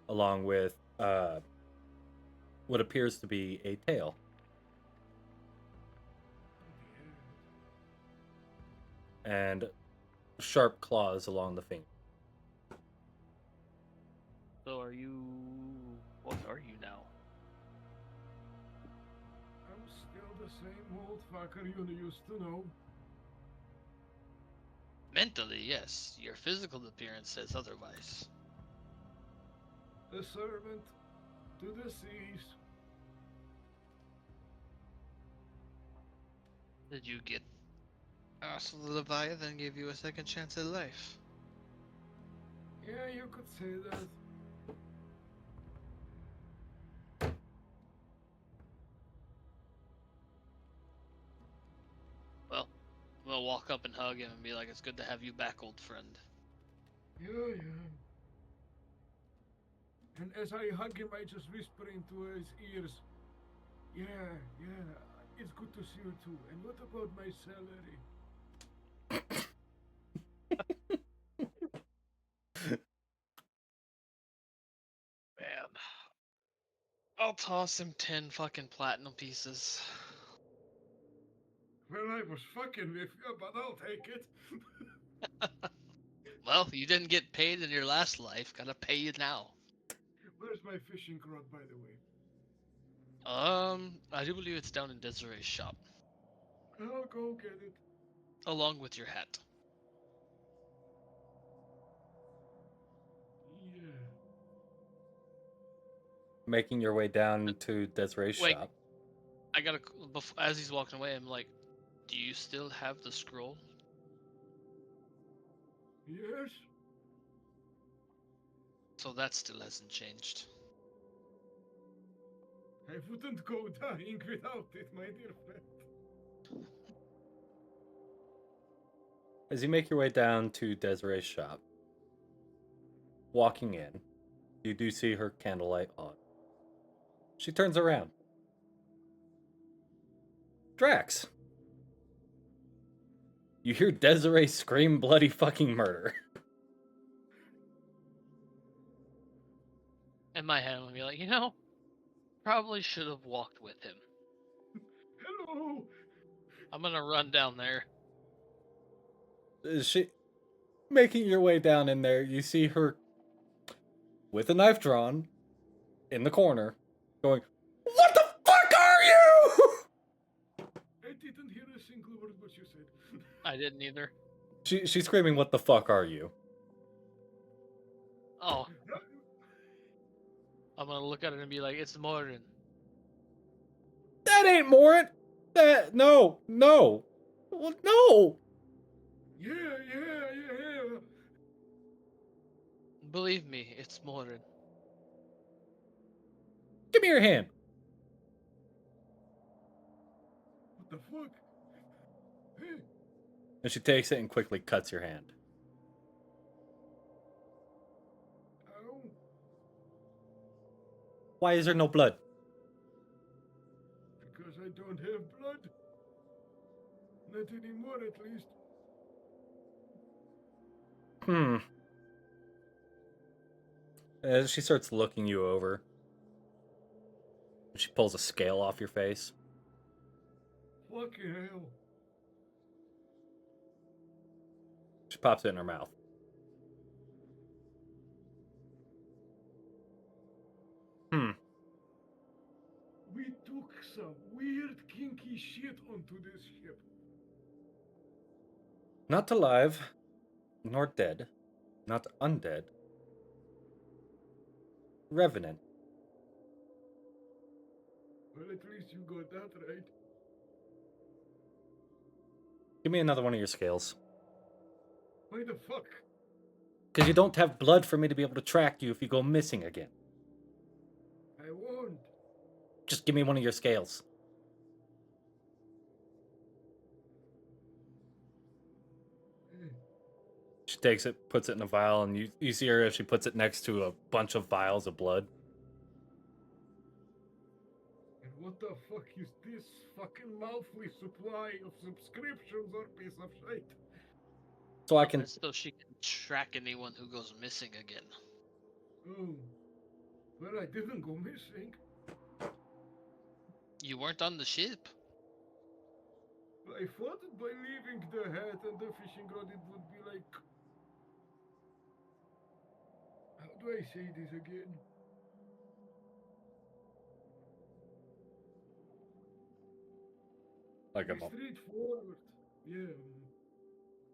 along with what appears to be a tail. And sharp claws along the finger. So are you? What are you now? I'm still the same old fucker you used to know. Mentally, yes. Your physical appearance says otherwise. A servant to the seas. Did you get? So the Leviathan gave you a second chance at life. Yeah, you could say that. gonna walk up and hug him and be like, "It's good to have you back, old friend." Yeah, yeah. And as I hug him, I just whisper into his ears, yeah, yeah, it's good to see you too. And what about my salary? Man, I'll toss him 10 fucking platinum pieces. Well, I was fucking with you, but I'll take it. Well, you didn't get paid in your last life. Gotta pay you now. Where's my fishing rod, by the way? I do believe it's down in Desiree's shop, I'll go get it. along with your hat. Yeah. Making your way down to Desiree's Wait. shop. I gotta. As he's walking away, I'm like, "Do you still have the scroll?" Yes? So that still hasn't changed. I wouldn't go dying without it, my dear friend. As you make your way down to Desiree's shop, walking in, you do see her candlelight on. She turns around. Drax! You hear Desiree scream bloody fucking murder. In my head, I'm gonna be like, probably should have walked with him. Hello! I'm gonna run down there. Is she making your way down in there? You see her with a knife drawn in the corner, going, "What the fuck are you?" I didn't hear a single word what you said. I didn't either. She's screaming, "What the fuck are you?" Oh. I'm gonna look at it and be like, "It's Morin." That ain't Morin. No. Well, no. Yeah. Believe me, it's Morin. Give me your hand. What the fuck? Hey. And she takes it and quickly cuts your hand. Ow. Why is there no blood? Because I don't have blood. Not anymore, at least. As she starts looking you over, she pulls a scale off your face. Fucking hell. She pops it in her mouth. We took some weird kinky shit onto this ship. Not alive, nor dead, not undead. Revenant. Well, at least you got that right. Give me another one of your scales. Why the fuck? Because you don't have blood for me to be able to track you if you go missing again. I won't. Just give me one of your scales. She takes it, puts it in a vial, and you see her as she puts it next to a bunch of vials of blood. And what the fuck is this fucking monthly supply of subscriptions or piece of shit? So I can... That's so she can track anyone who goes missing again. Oh. Well, I didn't go missing. You weren't on the ship. I thought that by leaving the hat and the fishing rod it would be like... How do I say this again? Like a... straightforward. Yeah.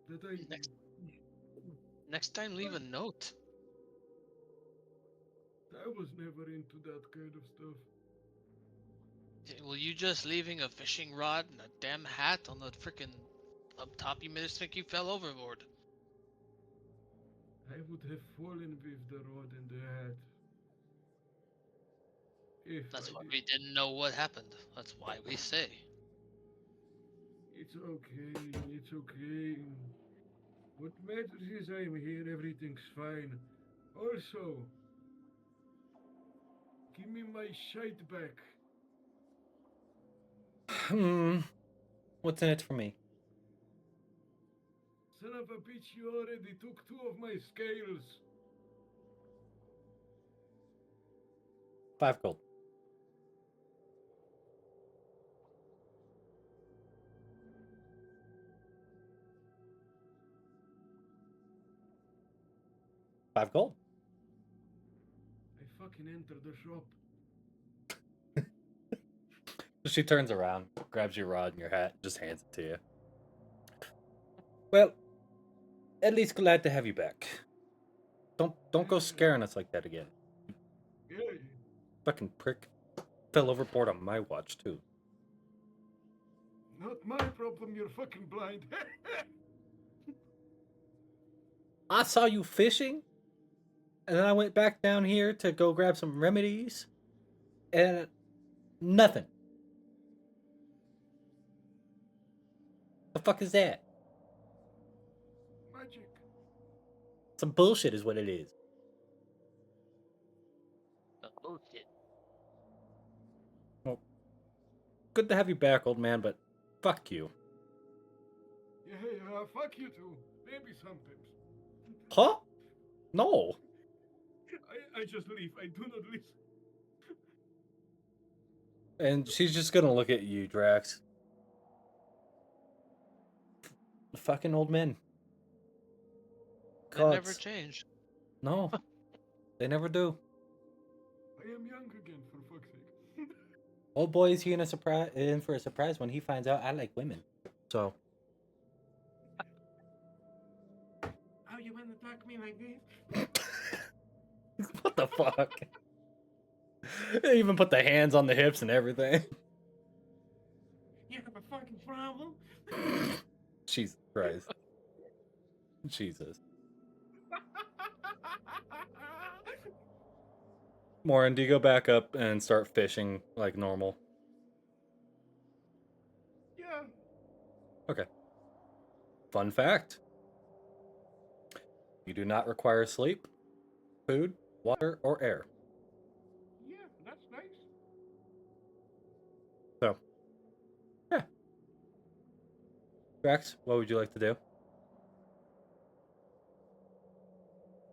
That I... Next time, leave a note. I was never into that kind of stuff. Well, you just leaving a fishing rod and a damn hat on the frickin' up top, you made us think you fell overboard. I would have fallen with the rod and the hat. If That's I why did. we didn't know what happened. That's why we say. If It's okay, it's okay. What matters is I'm here, everything's fine. Also, give me my shite back. What's in it for me? Son of a bitch, you already took 2 of my scales. 5 gold. $5 gold. I fucking entered the shop. She turns around, grabs your rod and your hat, and just hands it to you. Well, at least glad to have you back. Don't go scaring us like that again. Yeah, Fucking prick. Fell overboard on my watch too. not my problem, you're fucking blind. I saw you fishing, and then I went back down here to go grab some remedies, and nothing. The fuck is that? Magic. Some bullshit is what it is. Bullshit. Well, good to have you back, old man, but fuck you. Yeah, fuck you too. Maybe sometimes. Huh? No. I just leave. I do not listen. And she's just gonna look at you, Drax. Fucking old men. They never Gods. change. No. They never do. I am young again, for fuck's sake. Old boy is in for a surprise when he finds out I like women. So. Oh, you wanna talk me like this? What the fuck? They even put the hands on the hips and everything. You have a fucking problem? Jesus Christ. Jesus. Morin, do you go back up and start fishing like normal? Yeah. Okay. Fun fact. You do not require sleep, food, water, or air. Yeah, that's nice. So, yeah. Drax, what would you like to do?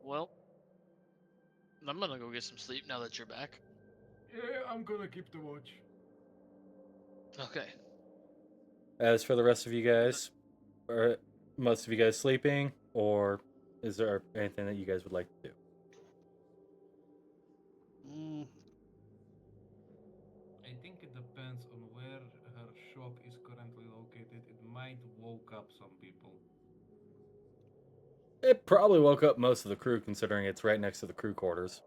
Well, I'm gonna go get some sleep now that you're back. Yeah, I'm gonna keep the watch. Okay. As for the rest of you guys, are most of you guys sleeping, or is there anything that you guys would like to do? I think it depends on where her shop is currently located. It might woke up some people. It probably woke up most of the crew, considering it's right next to the crew quarters.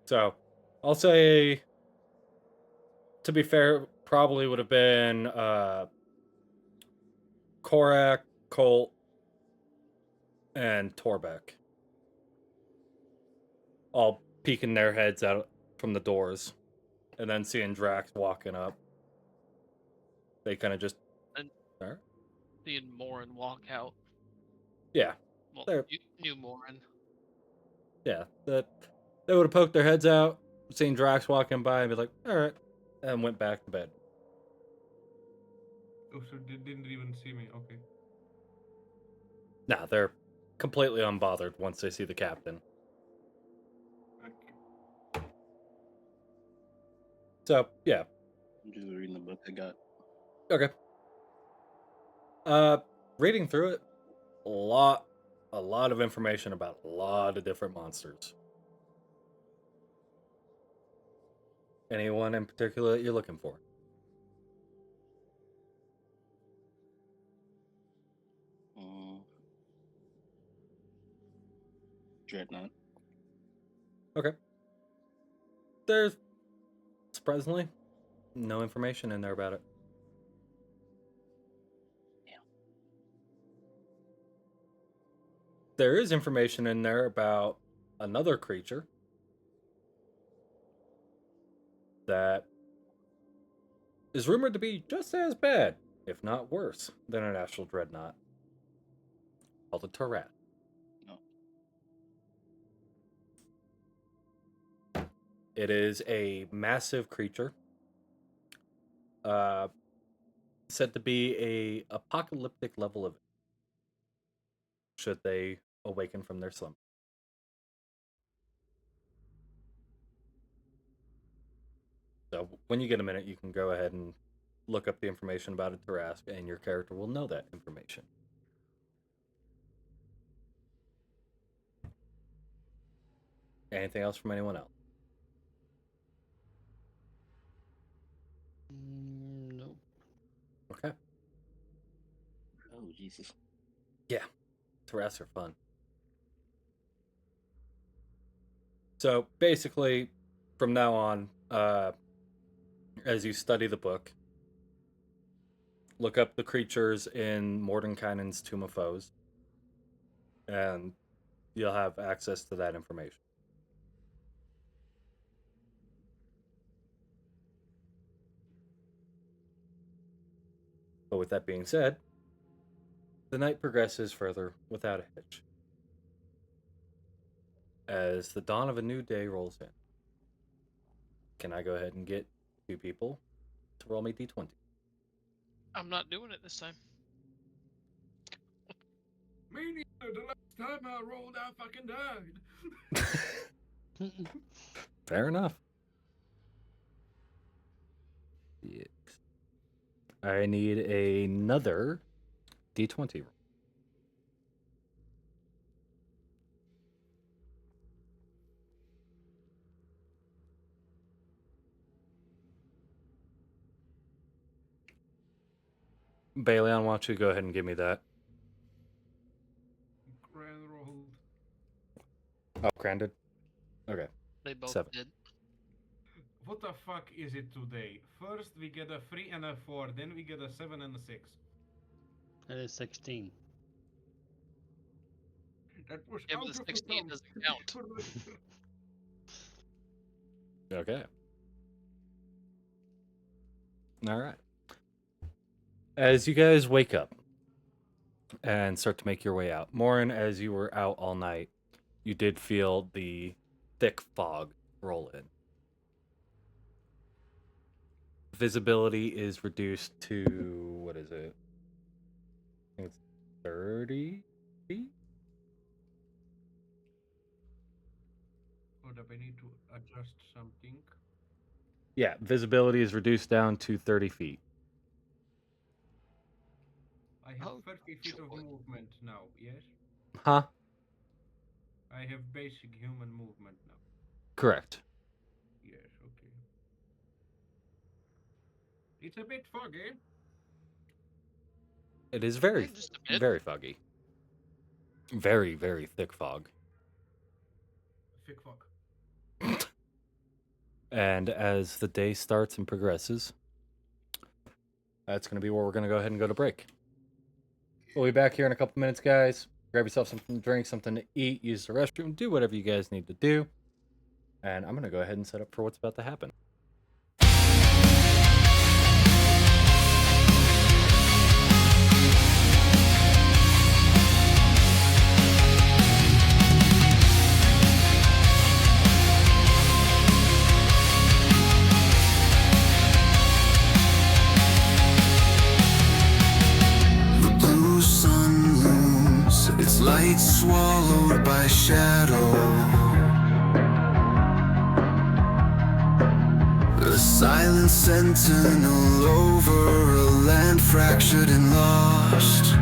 So, I'll say, to be fair, probably would have been Korak, Colt, and Torbeck. All peeking their heads out from the doors. And then seeing Drax walking up. They kind of just... And Sorry? seeing Morin walk out. Yeah. Well, They're... you knew Morin. Yeah. They would have poked their heads out, seen Drax walking by, and be like, alright. And went back to bed. Oh, so they didn't even see me. Okay. Nah, they're completely unbothered once they see the captain. So, yeah. I'm just reading the book I got. Okay. Reading through it, a lot of information about a lot of different monsters. Anyone in particular that you're looking for? Dreadnought. Okay. There's surprisingly no information in there about it. Yeah. There is information in there about another creature that is rumored to be just as bad, if not worse, than an astral dreadnought, called a Tarat. No. It is a massive creature, said to be a apocalyptic level of should they awaken from their slumber. So when you get a minute, you can go ahead and look up the information about a Tarask, and your character will know that information. Anything else from anyone else? Nope. Okay. Oh, Jesus. Yeah, Tarasks are fun. So basically, from now on, as you study the book, look up the creatures in Mordenkainen's Tomb of Foes, and you'll have access to that information. But with that being said, the night progresses further without a hitch. As the dawn of a new day rolls in, can I go ahead and get two people to roll me d20? I'm not doing it this time. Me neither. The last time I rolled, I fucking died. Fair enough. Yes. I need another d20 roll. Baleon, why don't you go ahead and give me that? Grand rolled. Oh, granted. Okay. They both 7. did. What the fuck is it today? First we get a 3 and a 4, then we get a 7 and a 6. That is 16. That was Yeah, out but the of 16 the doesn't count. Okay. All right. As you guys wake up and start to make your way out, Morin, as you were out all night, you did feel the thick fog roll in. Visibility is reduced to, what is it? I think it's 30 feet? Hold up, I need to adjust something. Yeah, visibility is reduced down to 30 feet. I have Oh, 30 feet of joy. movement now, yes? Huh? I have basic human movement now. Correct. Yes, okay. It's a bit foggy. It is very, Just a bit. very foggy. Very, very thick fog. Thick fog. And as the day starts and progresses, that's going to be where we're going to go ahead and go to break. We'll be back here in a couple minutes, guys. Grab yourself something to drink, something to eat, use the restroom, do whatever you guys need to do. And I'm going to go ahead and set up for what's about to happen. The blue sun looms, its light swallowed by shadow. The silent sentinel over a land fractured and lost.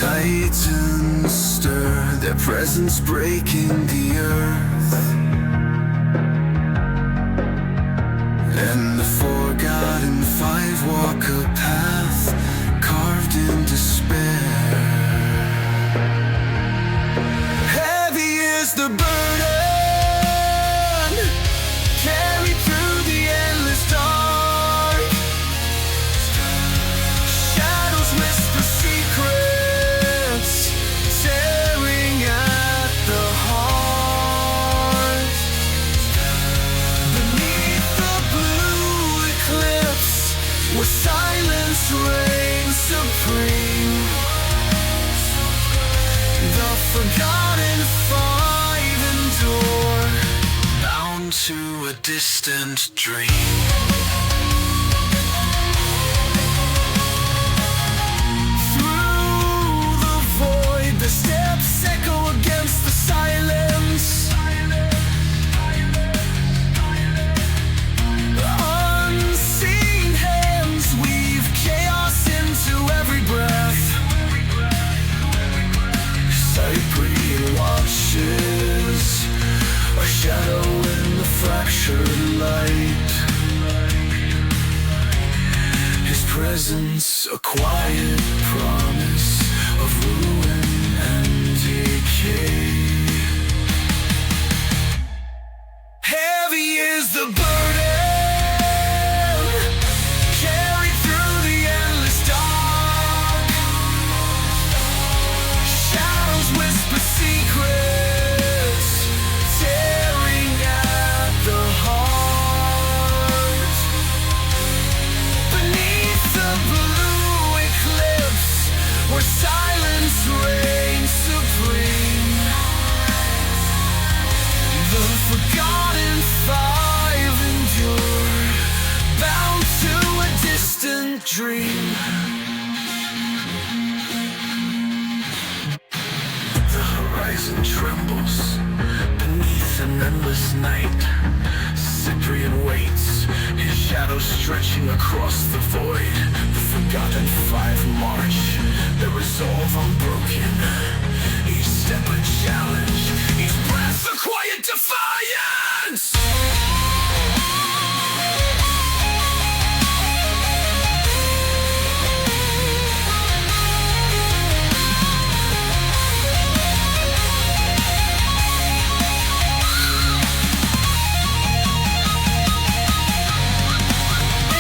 Titans stir, their presence breaking the earth. And the forgotten five walk a path carved in despair. Heavy is the burden, carried through the endless dark. Shadows whisper secrets, tearing at the heart. forgotten five endure, bound to a distant dream. Through the void, the steps echo against the silence. Unseen hands weave chaos into every breath. Cyprian watches, a shadow in the fractured light. His presence, a quiet promise of ruin and decay. Heavy is the burden carried through the endless dark. Shadows whisper secrets, tearing at the heart. Beneath the blue eclipse, where silence reigns supreme, the forgotten five endure, bound to a distant dream. The horizon trembles beneath an endless night. Cyprian waits, his shadow stretching across the void. The forgotten five march, their resolve unbroken. Each step a challenge, each breath a quiet defiance.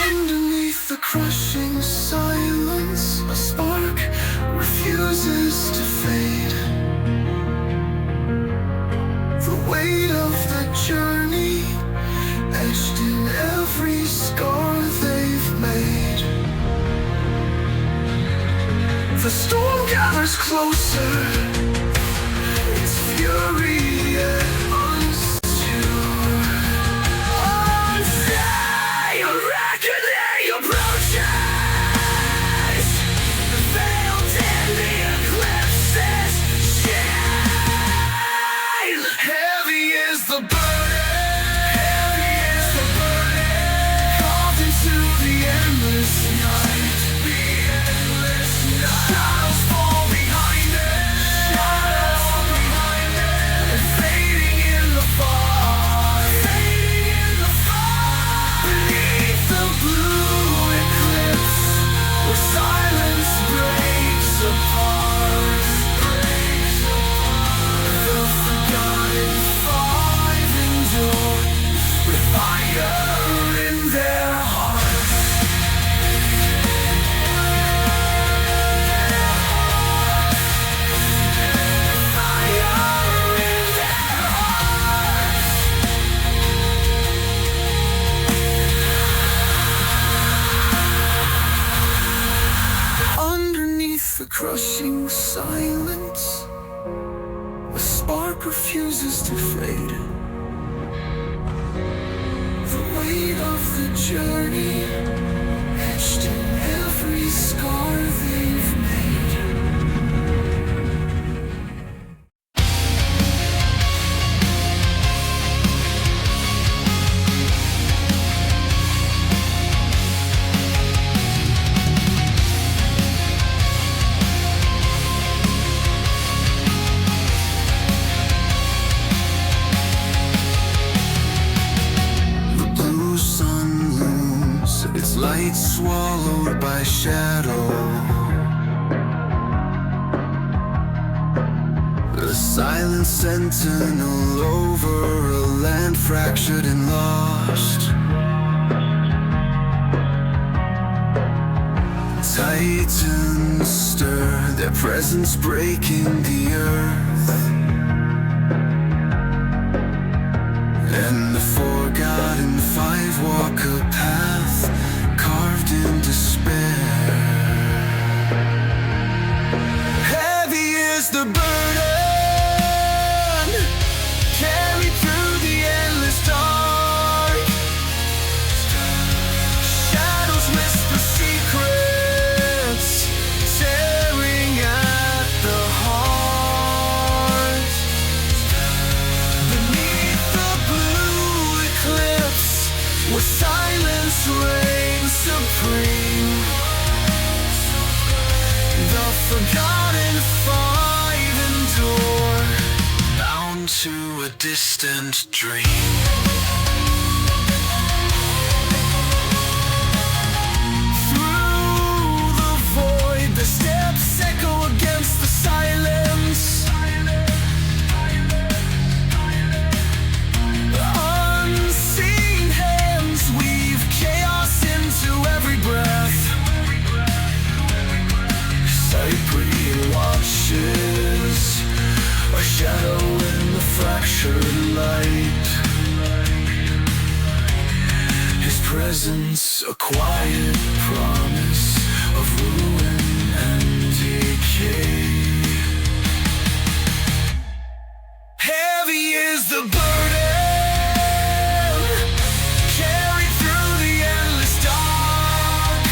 Underneath the crushing silence, a spark refuses to fade. The weight of the journey etched in every scar they've made. The storm gathers closer, its fury yet unsure. Unsafe reckoning approaches, veiled in the eclipse's shade. Heavy is the burden, heavy is the burden, carved into the endless night. The endless night. Shadows fall behind it, shadows fall behind it, and fading in the fog, fading in the fog. Beneath the blue eclipse, where silence breaks apart, breaks apart. The forgotten five endure, with fire in their hearts. Fire in their hearts. Underneath the crushing silence, a spark refuses to fade. The weight of the journey etched in every scar they've made. The blue sun looms, its light swallowed by shadow. The silent sentinel over a land fractured and lost. Titans stir, their presence breaking the earth. And the forgotten five walk a path carved in despair. Heavy is the burden, into a distant dream. Through the void, the steps echo against the silence. Unseen hands weave chaos into every breath. Cyprian watches, a shadow in the fractured light. His presence, a quiet promise of ruin and decay. Heavy is the burden carried through the endless dark.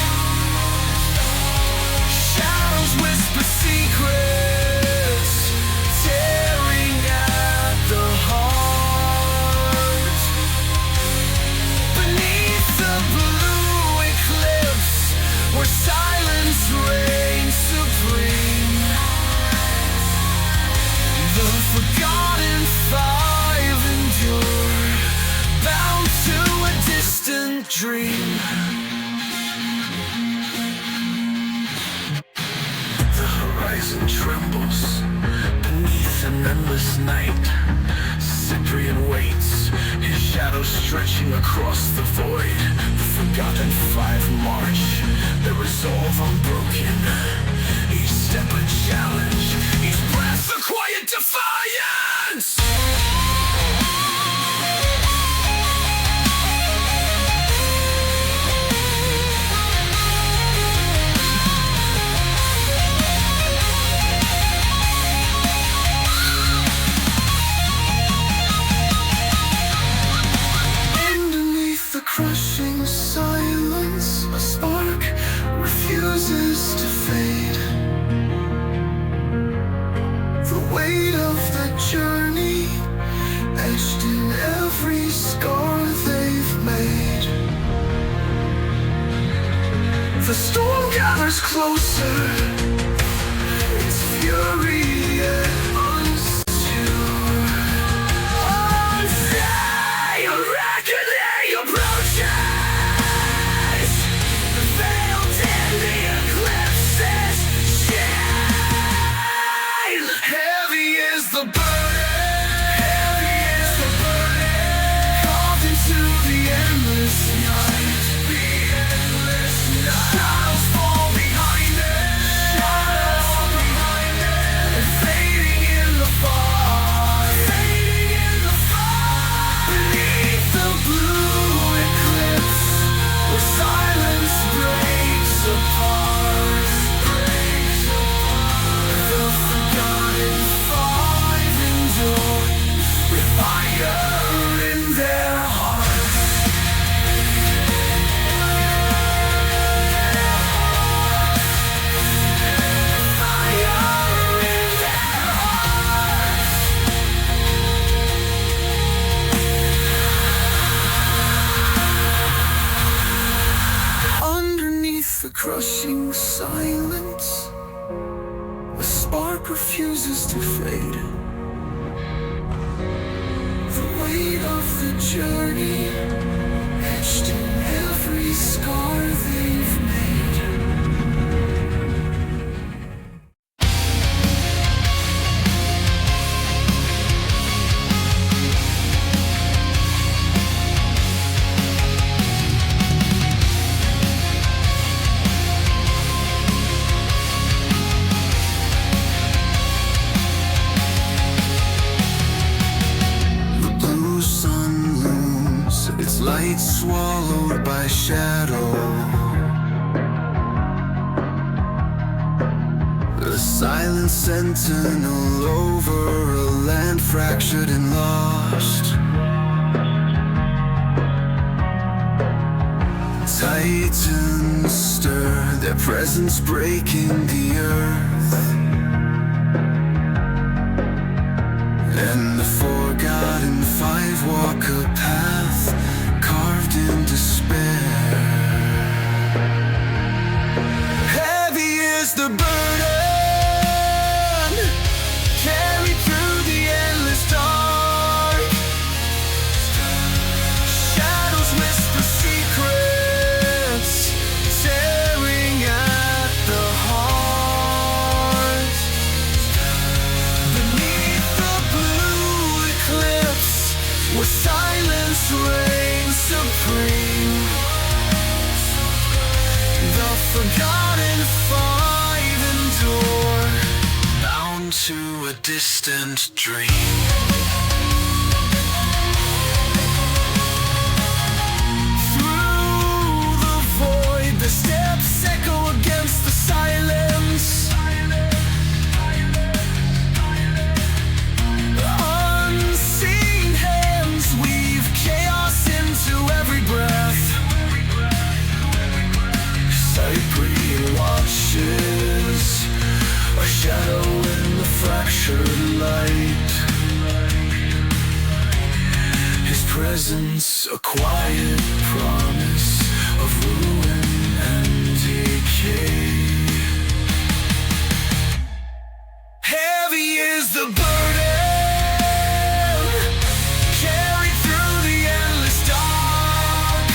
Shadows whisper secrets, tearing at the heart. Beneath the blue eclipse, where silence reigns supreme, the forgotten five endure, bound to a distant dream. The horizon trembles beneath an endless night. Cyprian waits, his shadow stretching across the void. The forgotten five march, their resolve unbroken. Each step a challenge, each breath a quiet defiance. Underneath the crushing silence, a spark refuses to fade. The weight of the journey etched in every scar they've made. The storm gathers closer, its fury yet unsure. Unday, a reckoning approaches, veiled in the eclipse's shade. Heavy is the burden, carved into the endless night. Shadows fall behind it, and fading in the fog. Beneath the blue eclipse, where silence breaks apart. The forgotten five endure with fire in their hearts. Fire in their hearts. Underneath the crushing silence, a spark refuses to fade. The weight of the journey etched in every scar they've made. The blue sun looms, its light swallowed by shadow. The silent sentinel over a land fractured and lost. Titans stir, their presence breaking the earth. And the forgotten five walk a path carved in despair. Heavy is the burden carried through the endless dark. supreme. The forgotten five endure, bound to a distant dream. Through the void, the steps echo against the silence. Unseen hands weave chaos into every breath. Cyprian watches, a shadow in the fractured light. His presence, a quiet promise of ruin and decay. Heavy is the burden carried through the endless dark.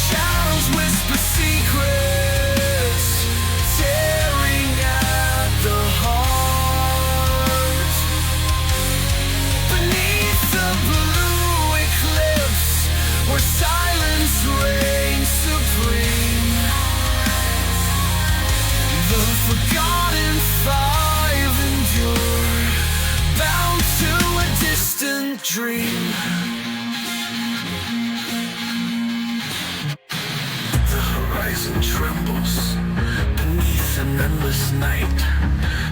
Shadows whisper secrets, tearing at the heart. Beneath the blue eclipse, where silence reigns supreme, the forgotten five endure, bound to a distant dream. The horizon trembles beneath an endless night.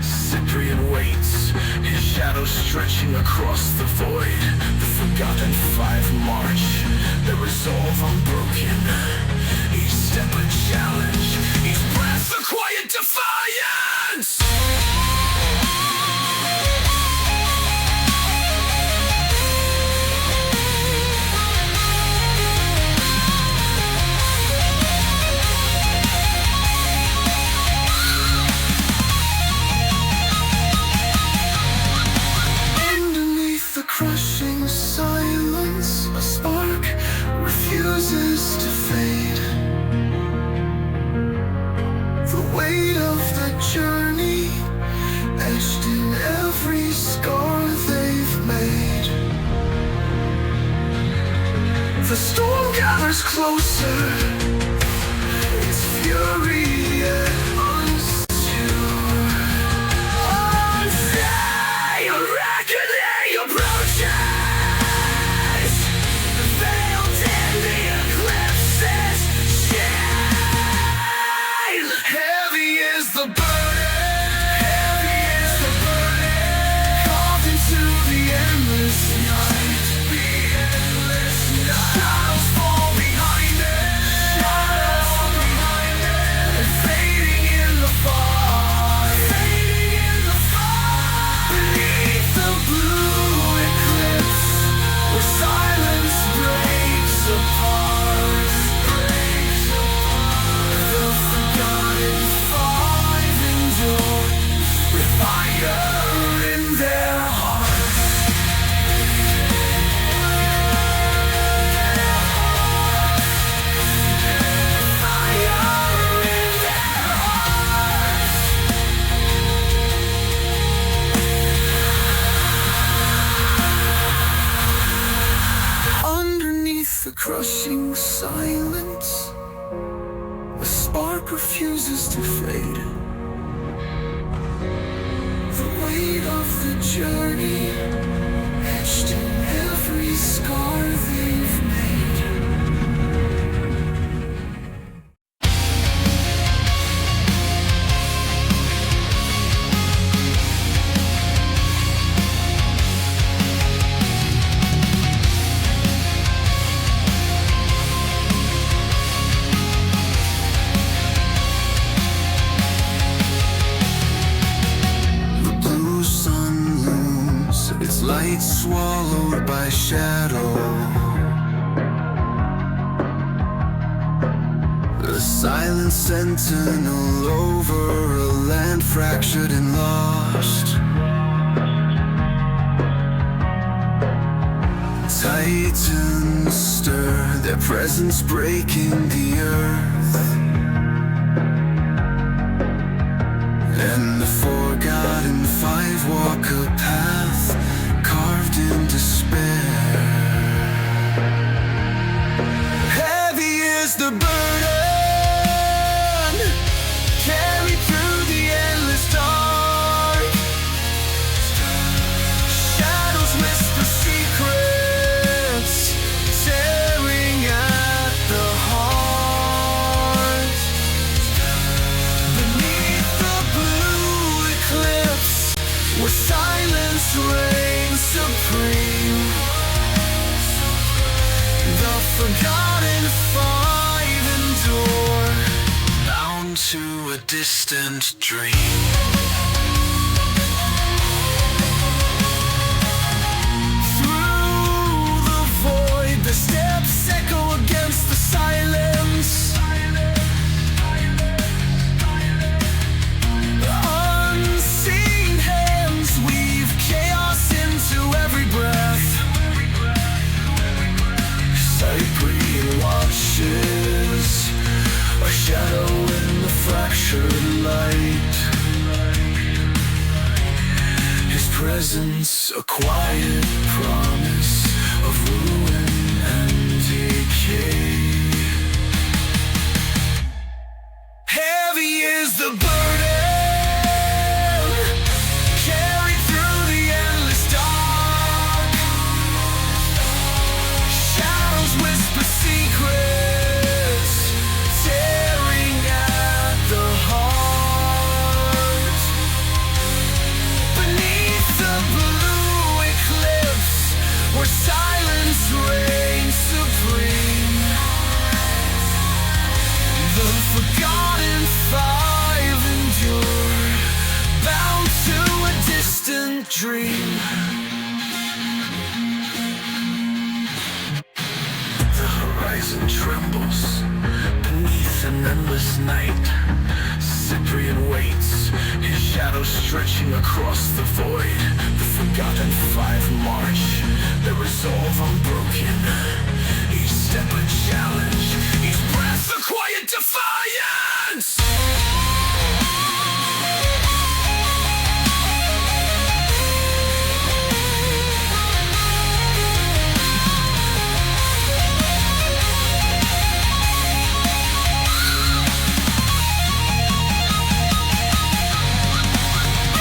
Cyprian waits, his shadow stretching across the void. The forgotten five march, their resolve unbroken. Each step a challenge, each breath a quiet defiance. Underneath the crushing silence, a spark refuses to fade. The weight of the journey etched in every scar they've made. The storm gathers closer, its fury yet unsure. Unday, a reckoning approaches, veiled in the eclipse's shine. Heavy is the burden, carved into the endless night. Shadows fall behind it, and fading in the fog. Beneath the blue eclipse, where silence breaks apart. The forgotten five endure, with fire in their hearts. Fire in their hearts. Underneath the crushing silence, a spark refuses to fade. The weight of the journey etched in every scar they've made. The blue sun looms, its light swallowed by shadow. The silent sentinel over a land fractured and lost. Titans stir, their presence breaking the earth. And the forgotten five walk a path carved in despair. where silence reigns supreme. The forgotten five endure, bound to a distant dream. Through the void, the steps echo against the silence. Unseen hands weave chaos into every breath. Cyprian watches, a shadow in the fractured light. His presence, a quiet promise of ruin and decay. Heavy is the burden carried through the endless dark. Shadows whisper secrets, tearing at the heart. Beneath the blue eclipse, where silence reigns supreme, the forgotten five endure, bound to a distant dream. The horizon trembles beneath an endless night. Cyprian waits, his shadow stretching across the void. The forgotten five march, their resolve unbroken. Each step a challenge, each breath a quiet defiance.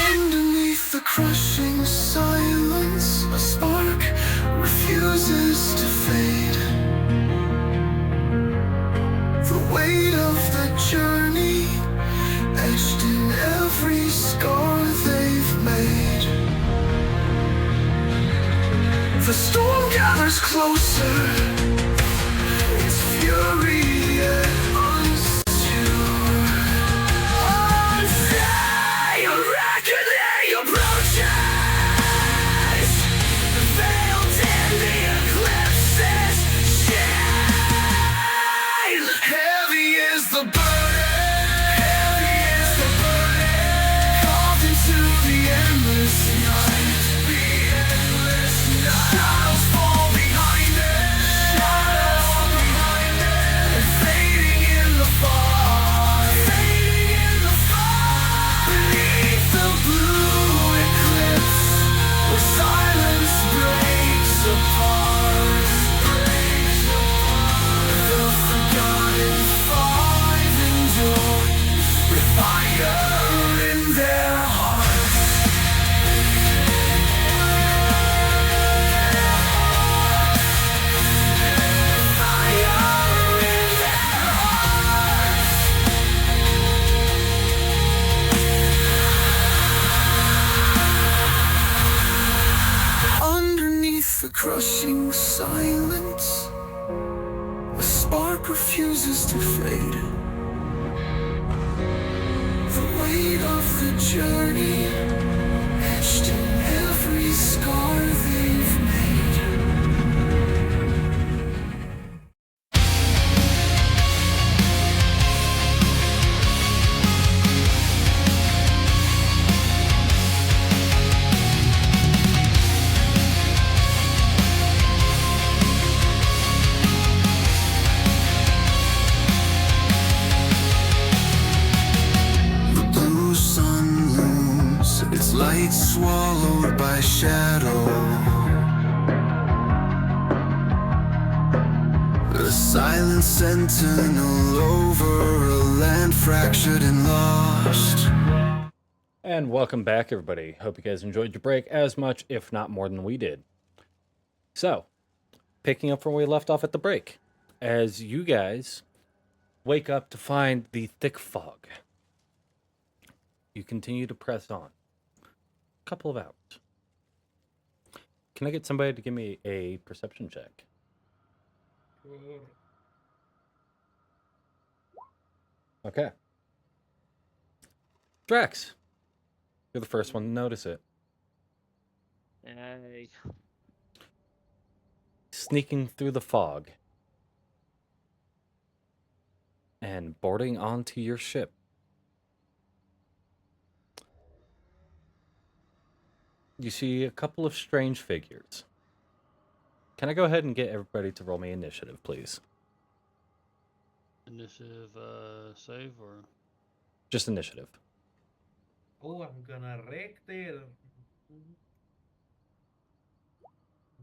Underneath the crushing silence, a spark refuses to fade. The weight of the journey etched in every scar they've made. The storm gathers closer, its fury yet unsure. Unsafe reckoning approaches, veiled in the eclipse's shade. Heavy is the burden, carved into the endless night. Shadows fall behind it, and fading in the fog. Beneath the blue eclipse, where silence breaks apart. The forgotten five endure, with fire in their hearts. Fire in their hearts. Underneath the crushing silence, a spark refuses to fade. The weight of the journey etched in every scar they've made. The blue sun looms, its light swallowed by shadow. The silent sentinel over a land fractured and lost. And welcome back, everybody. Hope you guys enjoyed your break as much, if not more than we did. So, picking up from where we left off at the break, as you guys wake up to find the thick fog, you continue to press on. couple of hours. Can I get somebody to give me a perception check? Sure. Okay. Drax, you're the first one to notice it. Hey. Sneaking through the fog and boarding onto your ship. You see a couple of strange figures. Can I go ahead and get everybody to roll me initiative, please? Initiative save or Just initiative. Oh, I'm gonna wreck there.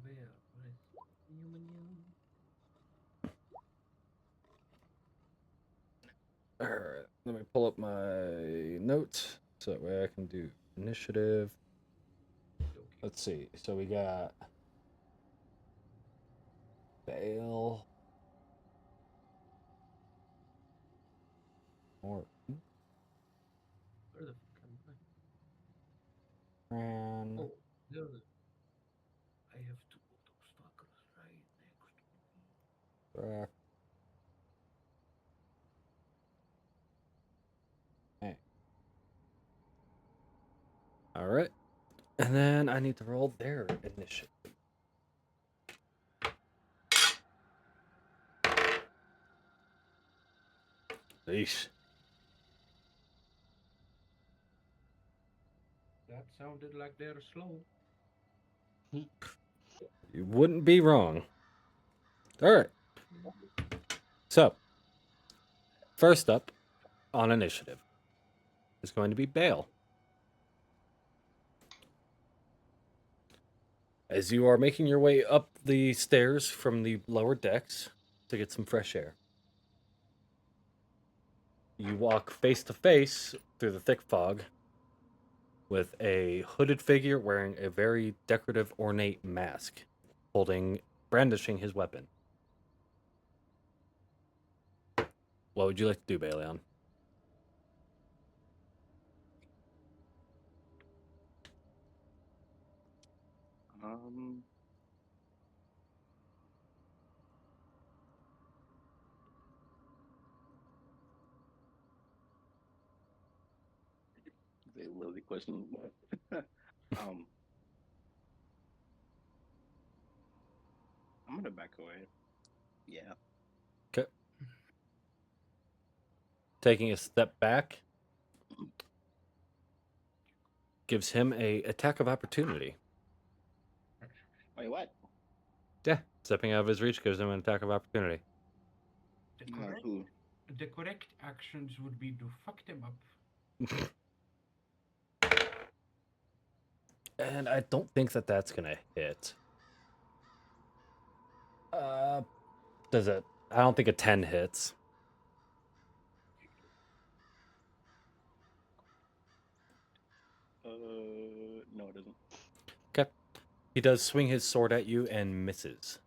Where? Alright, let me pull up my notes so that way I can do initiative. Let's see. So we got Bale. Or Where the fuck am Fran. I? Oh, there. I have two of those fuckers right next to me. Drax. Hey. Alright. And then I need to roll their initiative. Yeesh. That sounded like they're slow. You wouldn't be wrong. Alright. So, first up on initiative is going to be Bale. As you are making your way up the stairs from the lower decks to get some fresh air, you walk face to face through the thick fog with a hooded figure wearing a very decorative, ornate mask, brandishing his weapon. What would you like to do, Baleon? It's a lovely question. um, I'm gonna back away. Yeah. Okay. Taking a step back gives him a attack of opportunity. Wait, what? Yeah, stepping out of his reach gives him an attack of opportunity. Who? The correct actions would be to fuck them up. And I don't think that that's gonna hit. Does it? I don't think a 10 hits. No, it doesn't. Okay. He does swing his sword at you and misses.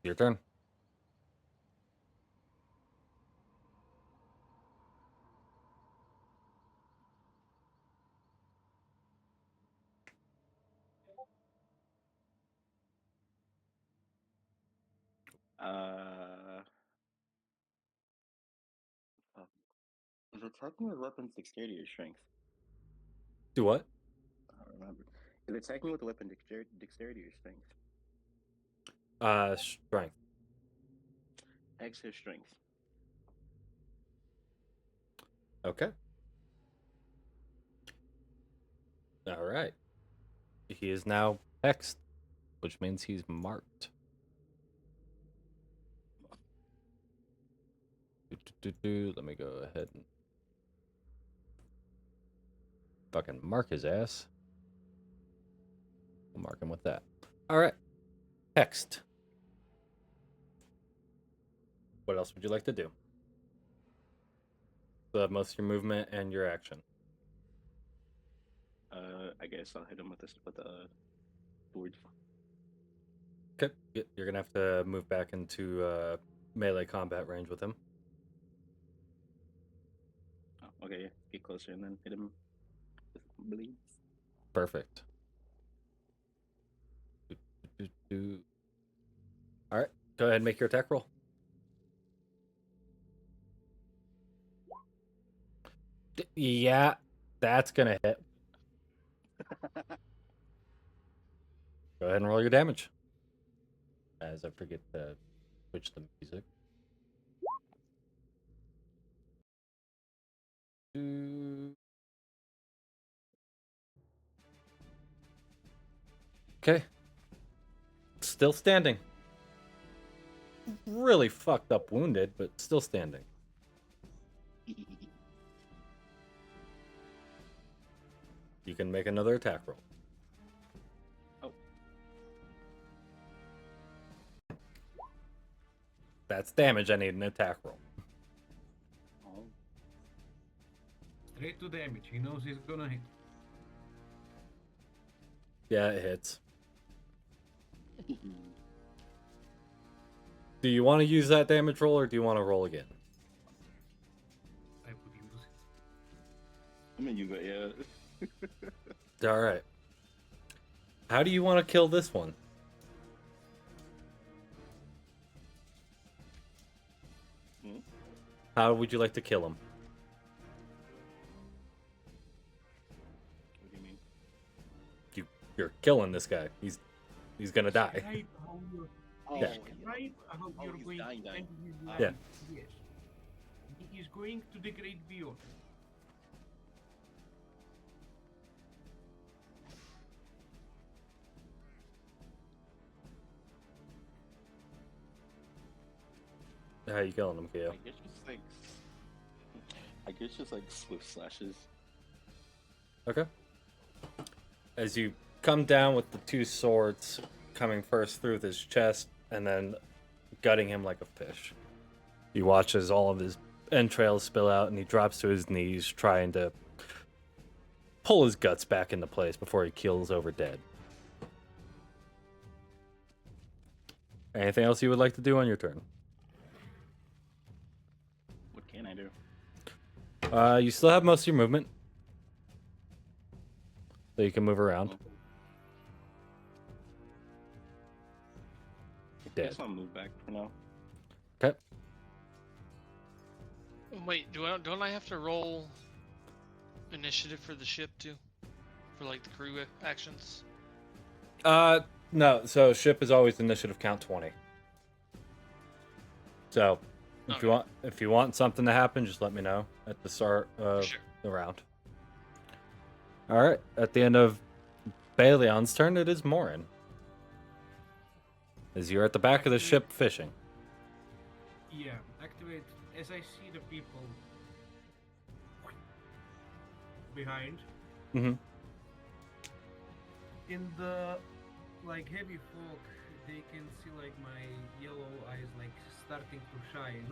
Your turn. Fuck. Is attacking with weapons dexterity or strength? Do what? I don't remember. Is attacking with a weapon dexterity or strength? Strength. Extra strength. Okay. All right. He is now hexed, which means he's marked. Let me go ahead and fucking mark his ass. We'll mark him with that. All right. Hexed. What else would you like to do? So most of your movement and your action. I guess I'll hit him with this with the sword. Okay. You're gonna have to move back into melee combat range with him. Okay, get closer and then hit him with bleeds. Perfect. All right, go ahead and make your attack roll. Yeah, that's gonna hit. Go ahead and roll your damage. As I forget to switch the music. Okay. Still standing. Really fucked up wounded, but still standing. You can make another attack roll. Oh. That's damage. I need an attack roll. Oh. Straight to damage. He knows he's gonna hit. Yeah, it hits. Do you want to use that damage roll or do you want to roll again? I would use it. I mean, you got yeah. All right. How do you want to kill this one? How would you like to kill him? What do you mean? You're killing this guy. He's gonna die. Describe how you're, Oh, Yeah. describe how you're he's going dying, to dying. end his life. Yeah. Yes. He is going to the great beyond. How you killing him, Keo? I guess just like swift slashes. Okay. As you come down with the two swords coming first through his chest and then gutting him like a fish. You watch as all of his entrails spill out and he drops to his knees trying to pull his guts back into place before he keels over dead. Anything else you would like to do on your turn? What can I do? You still have most of your movement. So you can move around. I Dead. guess I'll move back for now. Okay. Wait, don't I have to roll initiative for the ship too? For like the crew actions? No. So ship is always initiative count 20. So if you want something to happen, just let me know at the start of the round. All right. At the end of Baleon's turn, it is Morin. As you're at the back of the ship fishing. Yeah, activate. As I see the people behind, Mm-hmm. in the like heavy fog, they can see like my yellow eyes like starting to shine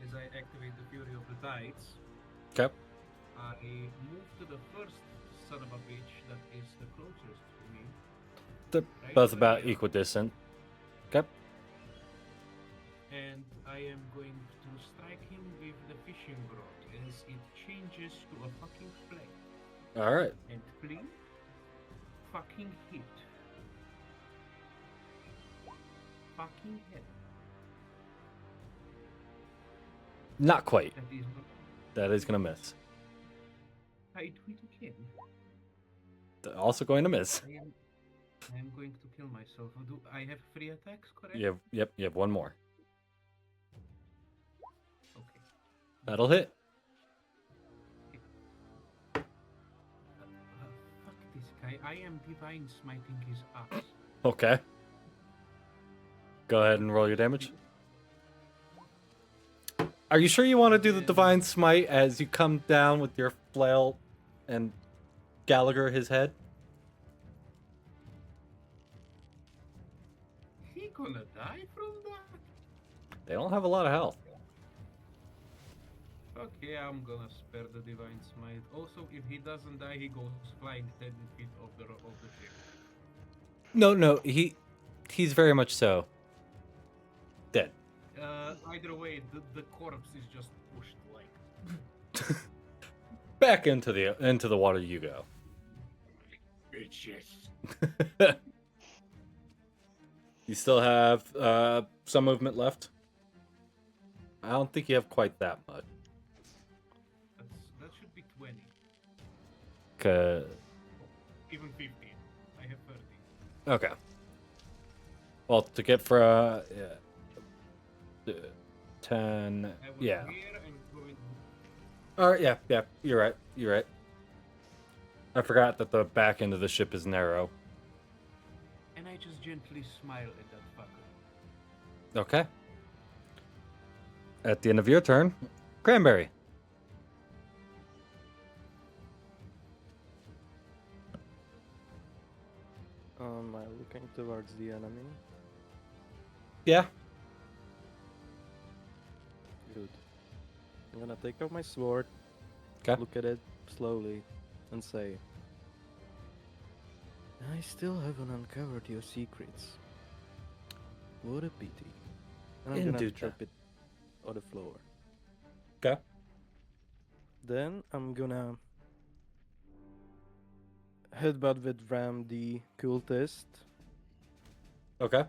as I activate the Fury of the Tides. Okay. I move to the first son of a bitch that is the closest to me. They're Right, both right about here. equidistant. Okay. And I am going to strike him with the fishing rod as it changes to a fucking flame. All right. And please, fucking hit. Fucking hit. Not quite. That is. That is going to miss. I do it again. Also going to miss. I am going to kill myself. Do I have 3 attacks, correct? You have one more. Okay. That'll hit. Fuck this guy. I am divine smiting his ass. Okay. Go ahead and roll your damage. Are you sure you want to do the divine smite as you come down with your flail and Gallagher his head? He gonna die from that? They don't have a lot of health. Okay, I'm gonna spare the divine smite. Also, if he doesn't die, he goes flying 10 feet off the ship. No, he's very much so dead. Either way, the corpse is just pushed like Back into the water you go. Bitches. You still have some movement left. I don't think you have quite that much. That should be 20. Even 15. I have 30. Okay. Well, to get for 10, I was yeah. here and going. All right, yeah, you're right. I forgot that the back end of the ship is narrow. And I just gently smile at that fucker. Okay. At the end of your turn, Cranberry. Am I looking towards the enemy? Yeah. Good. I'm gonna take out my sword, Okay. look at it slowly, and say, I still haven't uncovered your secrets. What a pity. And I'm gonna Indeed. drop it on the floor. Okay. Then I'm gonna headbutt with Ram the cultist, Okay.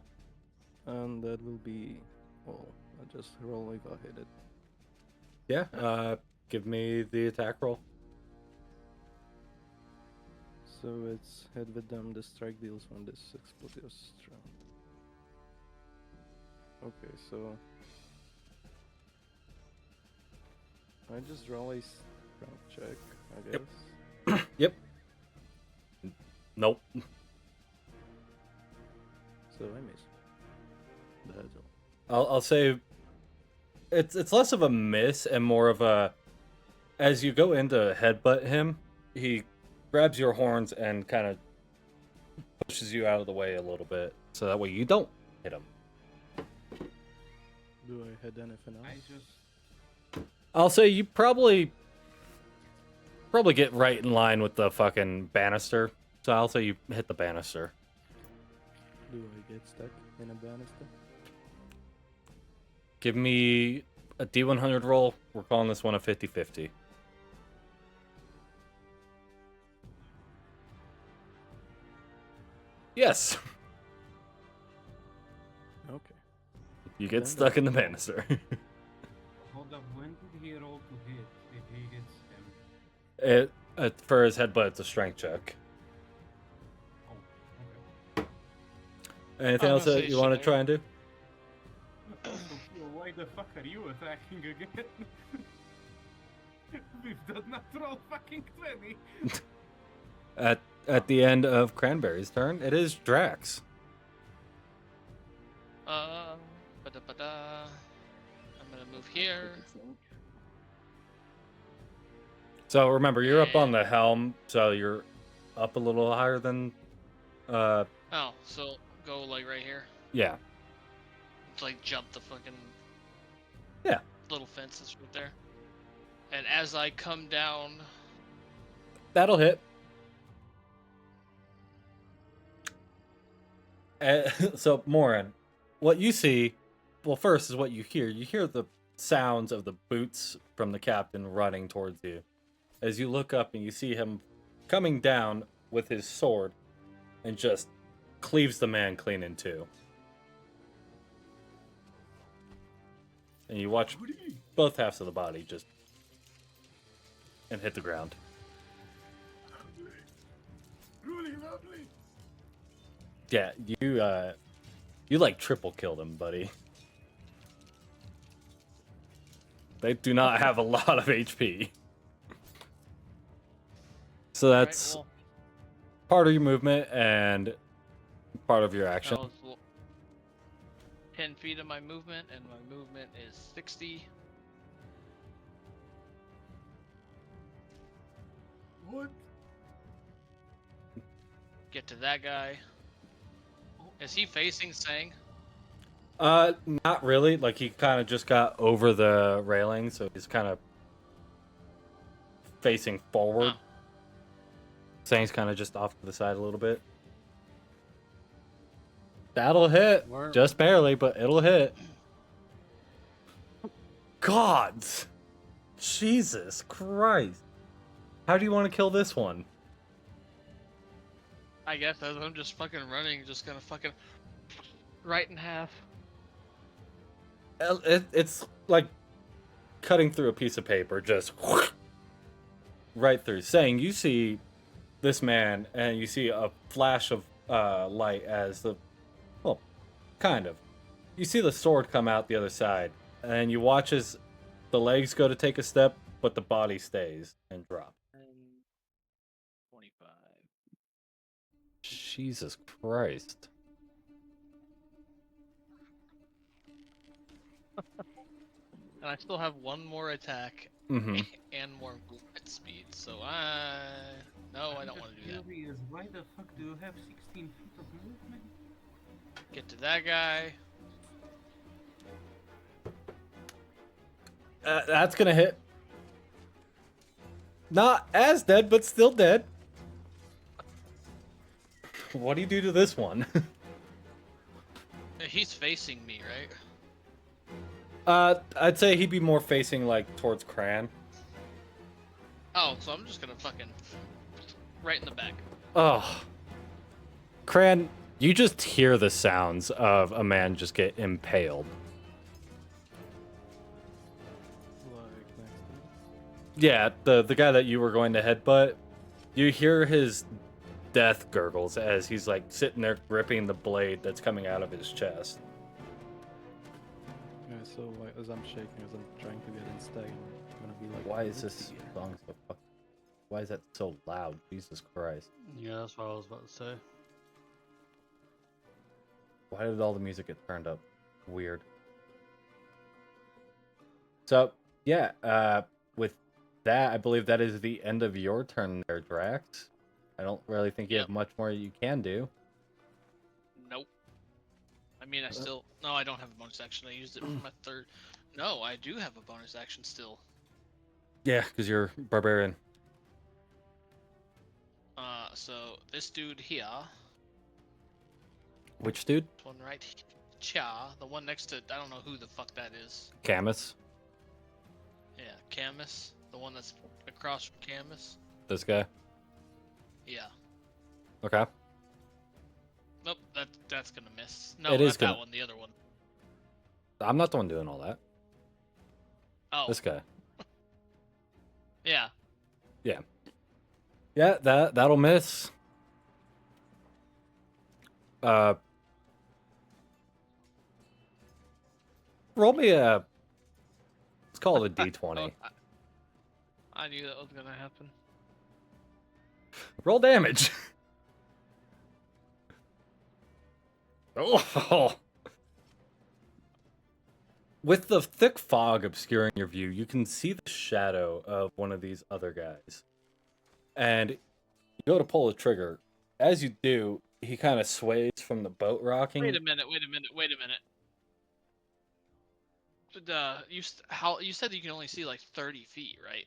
and that will be all. I'll just roll if I hit it. Yeah. Give me the attack roll. So it's head with them, the strike deals when this explosive strike. Okay, so I just roll a strength check, I guess. Yep. Nope. So I miss. That's all. I'll say it's less of a miss and more of a, as you go in to headbutt him, he grabs your horns and kind of pushes you out of the way a little bit, so that way you don't hit him. Do I hit anything else? I just. I'll say you probably get right in line with the fucking banister, so I'll say you hit the banister. Do I get stuck in a banister? Give me a D100 roll. We're calling this one a 50-50. Yes. Okay. You get Then stuck that's in the fine. banister. Hold up, when did he roll to hit if he gets him? For his headbutt, it's a strength check. Oh, okay. Anything I'm else gonna that say you want to so. try and do? So, why the fuck are you attacking again? With that natural fucking 20. At the end of Cranberry's turn, it is Drax. Ba-da-ba-da. I'm gonna move here. So remember, you're up on the helm, so you're up a little higher than. Oh, so go like right here. Yeah. It's like jump the fucking. Yeah. Little fences right there. And as I come down, That'll hit. So, Morin, what you see, well, first is what you hear. You hear the sounds of the boots from the captain running towards you. As you look up and you see him coming down with his sword and just cleaves the man clean in two. And you watch both halves of the body just and hit the ground. Really lovely. Yeah, you like triple killed him, buddy. They do not have a lot of HP. So that's well, part of your movement and part of your action. that was 10 feet of my movement, and my movement is 60. What? Get to that guy. Is he facing Sang? Not really. Like, he kind of just got over the railing, so he's kind of facing forward. Oh. Sang's kind of just off to the side a little bit. That'll hit. Just barely, but it'll hit. Gods! Jesus Christ. How do you want to kill this one? I guess as I'm just fucking running, just gonna fucking right in half. It's like cutting through a piece of paper, just right through. Saying you see this man, and you see a flash of light as the, well, kind of. You see the sword come out the other side, and you watch as the legs go to take a step, but the body stays and drops. 25. Jesus Christ. And I still have one more attack Mm-hmm. and more movement speed, so no, I don't want to do that. Curious, why the fuck do you have 16 feet of movement? Get to that guy. That's gonna hit. Not as dead, but still dead. What do you do to this one? He's facing me, right? I'd say he'd be more facing like towards Cran. Oh, so I'm just gonna fucking right in the back. Oh. Cran, you just hear the sounds of a man just get impaled. Like next to Yeah, the guy that you were going to headbutt, you hear his death gurgles as he's like sitting there gripping the blade that's coming out of his chest. Yeah, so like, as I'm shaking, as I'm trying to get in stag, I'm gonna be like, Why is "Let's this see here." song so fuck? Why is that so loud? Jesus Christ. Yeah, that's what I was about to say. Why did all the music get turned up? Weird. So, yeah, with that, I believe that is the end of your turn there, Drax. I don't really think you have much more you can do. Nope. I mean, I still... No, I don't have a bonus action. I used it for my third... No, I do have a bonus action still. Yeah, because you're barbarian. So this dude here... Which dude? This one right Cha, the one next to... I don't know who the fuck that is. Camus. Yeah, Camus. The one that's across from Camus. This guy. Yeah. Okay. Nope, that's gonna miss. No, It is not gonna... that one, the other one. I'm not the one doing all that. Oh. This guy. Yeah. Yeah. Yeah, that'll miss. Roll me a... Let's call it a D20. I knew that was gonna happen. Roll damage. Oh. With the thick fog obscuring your view, you can see the shadow of one of these other guys. And you go to pull the trigger. As you do, he kind of sways from the boat rocking. Wait a minute. You said you can only see like 30 feet, right?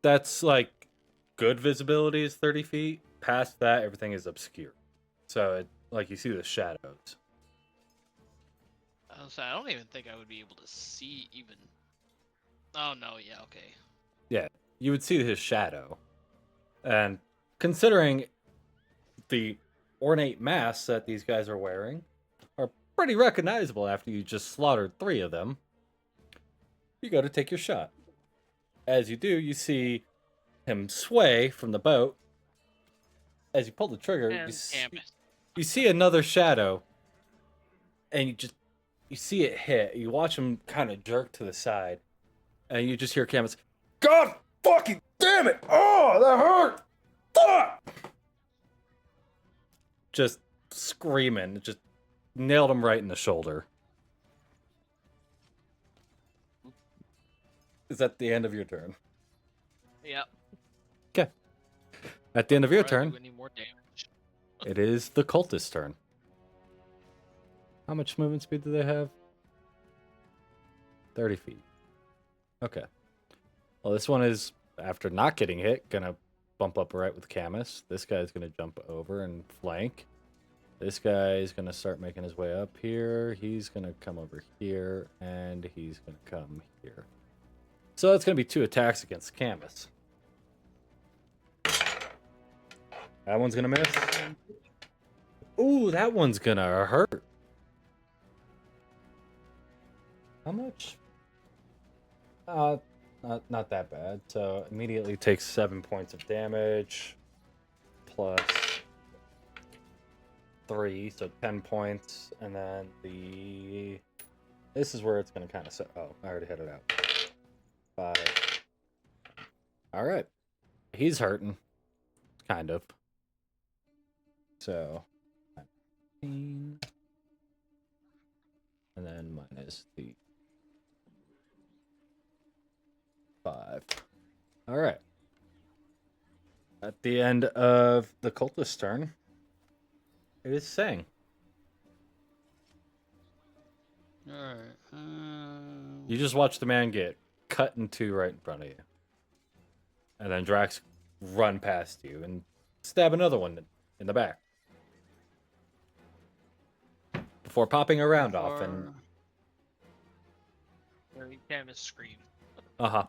That's like good visibility is 30 feet. Past that, everything is obscure. So it, like you see the shadows. So I don't even think I would be able to see even. Oh no, yeah, okay. Yeah, you would see his shadow. And considering the ornate masks that these guys are wearing are pretty recognizable after you just slaughtered 3 of them, you go to take your shot. As you do, you see him sway from the boat. As you pull the trigger, you see another shadow, and you see it hit. You watch him kind of jerk to the side, and you just hear Camus, "God fucking damn it! Oh, that hurt! Fuck!" Just screaming, just nailed him right in the shoulder. Is that the end of your turn? Yep. Okay. At the end of your Before I turn, do any more damage. it is the cultist's turn. How much movement speed do they have? 30 feet. Okay. Well, this one is, after not getting hit, gonna bump up right with Camus. This guy's gonna jump over and flank. This guy's gonna start making his way up here. He's gonna come over here, and he's gonna come here. So that's going to be 2 attacks against Camus. That one's going to miss. Ooh, that one's going to hurt. How much? Not that bad. So immediately takes 7 points of damage. Plus 3, so 10 points. And then this is where it's going to kind of set. Oh, I already had it out. 5. Alright. He's hurting. Kind of. So 19. And then minus the 5. Alright. At the end of the cultist's turn, it is Sang. Alright. You just watch the man get cut in 2 right in front of you. And then Drax run past you and stab another one in the back. Before popping a round off and... You can't miss scream. Uh-huh.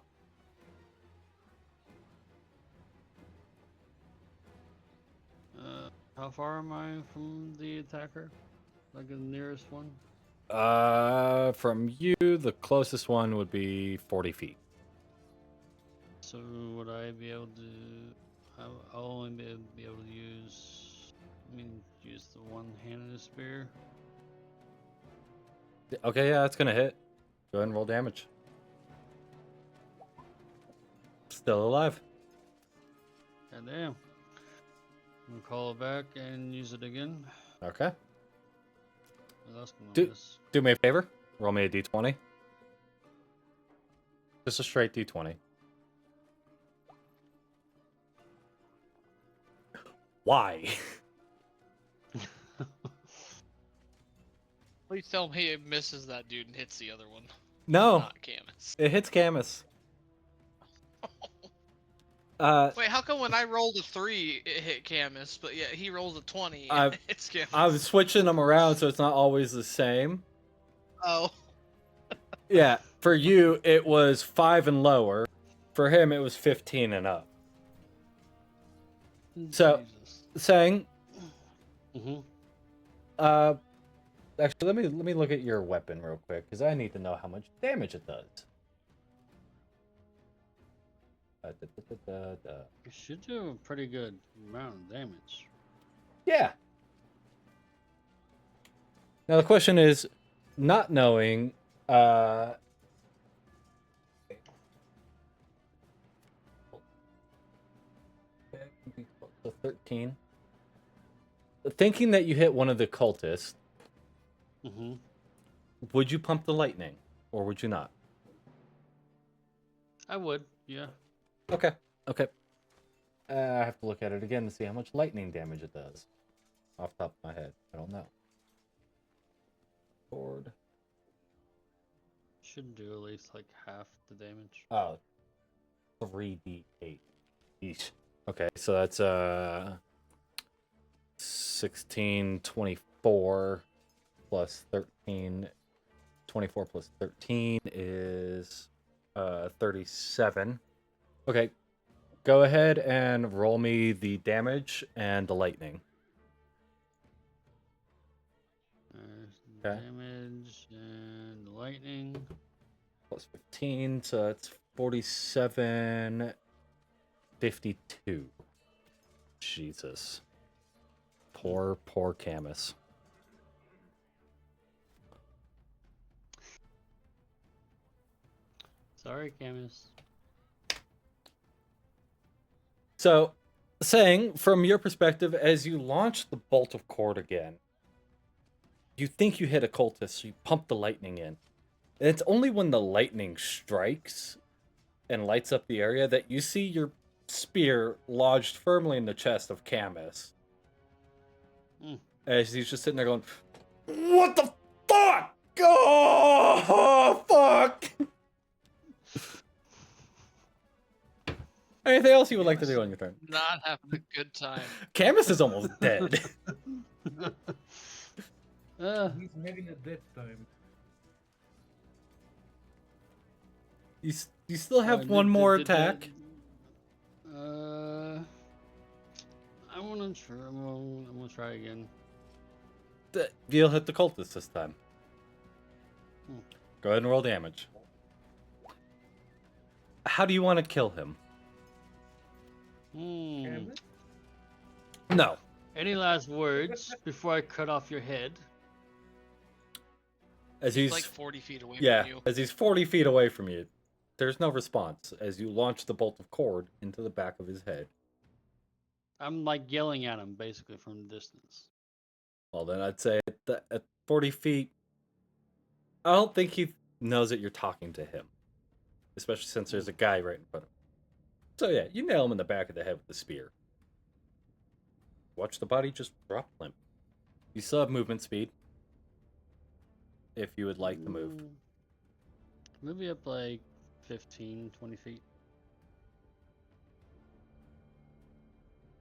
How far am I from the attacker? Like the nearest one? From you, the closest one would be 40 feet. So would I be able to... I'll only be able to use... use the one-handed spear. Okay, yeah, that's gonna hit. Go ahead and roll damage. Still alive. God damn. I'm gonna call it back and use it again. Okay. That's gonna miss. Do me a favor. Roll me a d20. Just a straight d20. Why? Please tell me it misses that dude and hits the other one. No. Not Camus. It hits Camus. Wait, how come when I rolled a 3, it hit Camus, but yeah, he rolls a 20 and it hits Camus? I'm switching them around so it's not always the same. Oh. Yeah, for you, it was 5 and lower. For him, it was 15 and up. So, Sang, actually, let me look at your weapon real quick, because I need to know how much damage it does. It should do a pretty good amount of damage. Yeah. Now the question is, not knowing, so 13. Thinking that you hit one of the cultists, would you pump the lightning, or would you not? I would, yeah. Okay. Okay. I have to look at it again to see how much lightning damage it does. Off the top of my head, I don't know. Sword. Should do at least like half the damage. Oh, 3d8 each. Okay, so that's 16, 24 plus 13. 24 plus 13 is 37. Okay, go ahead and roll me the damage and the lightning. Okay. Damage and the lightning. Plus 15, so that's 47, 52. Jesus. Poor Camus. Sorry, Camus. So, saying, from your perspective, as you launch the bolt of cord again, you think you hit a cultist, so you pump the lightning in. And it's only when the lightning strikes and lights up the area that you see your spear lodged firmly in the chest of Camus. As he's just sitting there going, "What the fuck? Oh, fuck!" Anything else you would like to do on your turn? Not having a good time. Camus is almost dead. He's having a death time. You still have one more attack. I want to try. I'm gonna try again. You'll hit the cultist this time. Hmm. Go ahead and roll damage. How do you want to kill him? No. Any last words before I cut off your head? As He's like 40 feet away yeah, from you. as he's 40 feet away from you, there's no response as you launch the bolt of cord into the back of his head. I'm like yelling at him basically from the distance. Well, then I'd say at 40 feet, I don't think he knows that you're talking to him, especially since there's a guy right in front of him. So yeah, you nail him in the back of the head with the spear. Watch the body just drop limp. You still have movement speed, if you would like to move. Maybe up like 15, 20 feet.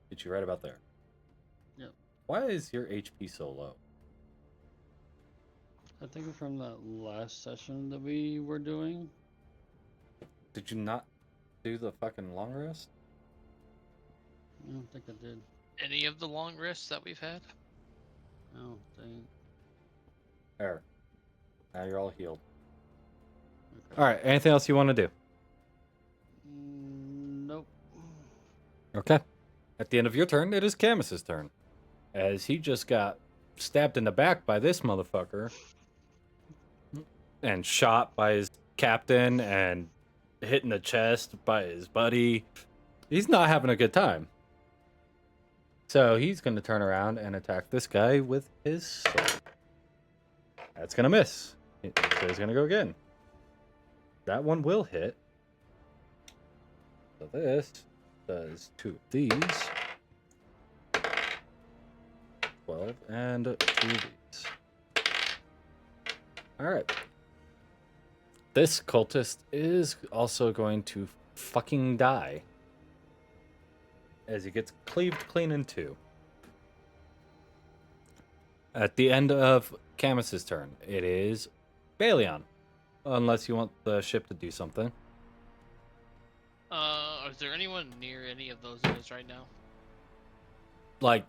Get you right about there. Yep. Why is your HP so low? I think from that last session that we were doing. Did you not do the fucking long rest? I don't think I did. Any of the long rests that we've had? I don't think. There. Now you're all healed. Okay. Alright, anything else you want to do? Nope. Okay. At the end of your turn, it is Camus's turn. As he just got stabbed in the back by this motherfucker. And shot by his captain and hit in the chest by his buddy. He's not having a good time. So he's going to turn around and attack this guy with his sword. That's going to miss. So he's going to go again. That one will hit. So this does 2 of these. 12 and 2 of these. Alright. This cultist is also going to fucking die. As he gets cleaved clean in 2. At the end of Camus's turn, it is Baleon. Unless you want the ship to do something. Is there anyone near any of those guys right now? Like,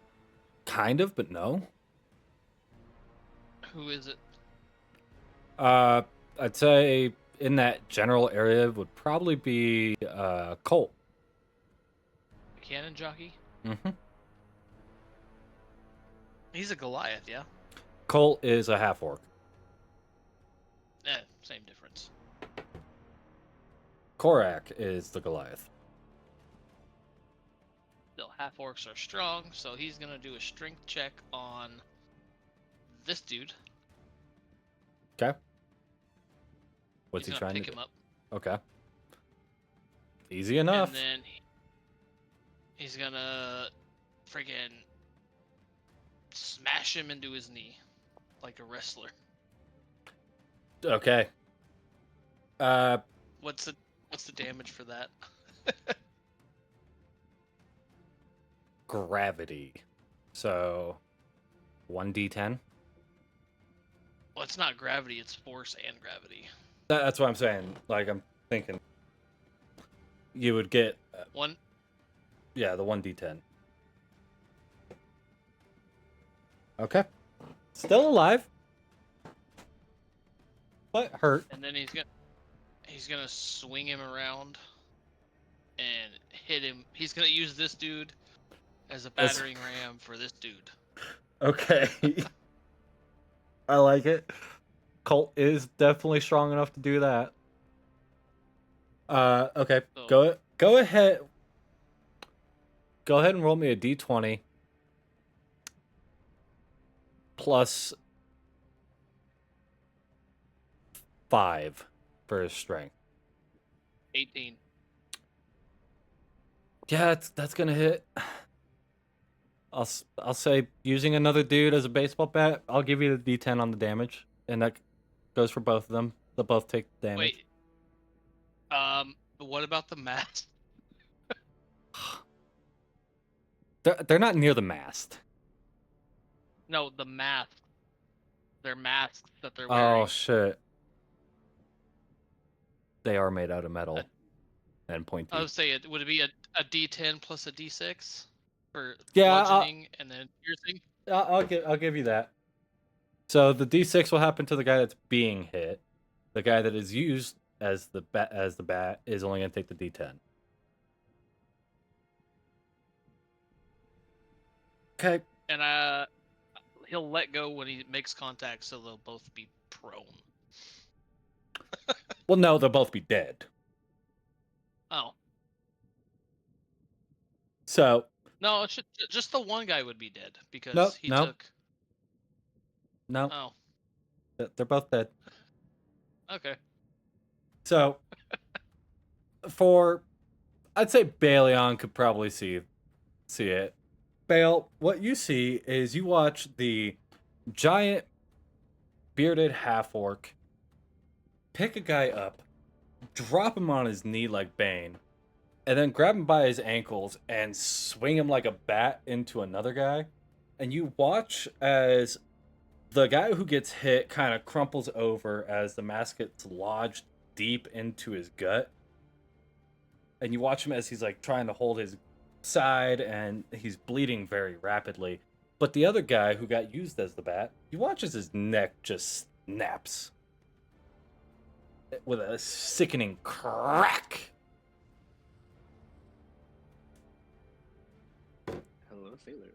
kind of, but no. Who is it? I'd say in that general area would probably be Colt. A cannon jockey? Mm-hmm. He's a Goliath, yeah? Colt is a half-orc. Same difference. Korak is the Goliath. Still, half orcs are strong, so he's gonna do a strength check on this dude. Okay. What's He's he gonna trying pick to him do? up. Okay. Easy enough. And then he's gonna friggin' smash him into his knee like a wrestler. Okay. What's the damage for that? Gravity. So 1d10. Well, it's not gravity, it's force and gravity. That's what I'm saying. Like, I'm thinking you would get One. Yeah, the 1d10. Okay. Still alive. But hurt. And then he's gonna swing him around and hit him. He's gonna use this dude as a battering ram for this dude. Okay. I like it. Colt is definitely strong enough to do that. Okay. So, Go ahead. Go ahead and roll me a d20 plus 5 for his strength. 18. Yeah, that's gonna hit. I'll say using another dude as a baseball bat. I'll give you the d10 on the damage, and that goes for both of them. They'll both take the damage. Wait. What about the mast? They're not near the mast. No, the mask. Their masks that they're wearing. Oh shit. They are made out of metal and pointy. I would say would it be a D10 plus a D6 for Yeah, bludgeoning and then piercing? I'll give you that. So the D6 will happen to the guy that's being hit. The guy that is used as the bat is only going to take the D10. Okay. And he'll let go when he makes contact, so they'll both be prone. Well, no, they'll both be dead. Oh. So. No, it should, just the one guy would be dead because he no. took. No. Oh. They're both dead. Okay. So, I'd say Baleon could probably see it. Bale, what you see is you watch the giant bearded half-orc pick a guy up, drop him on his knee like Bane, and then grab him by his ankles and swing him like a bat into another guy. And you watch as the guy who gets hit kind of crumples over as the mask gets lodged deep into his gut. And you watch him as he's like trying to hold his side and he's bleeding very rapidly. But the other guy who got used as the bat, you watch as his neck just snaps with a sickening crack. Hello, sailor.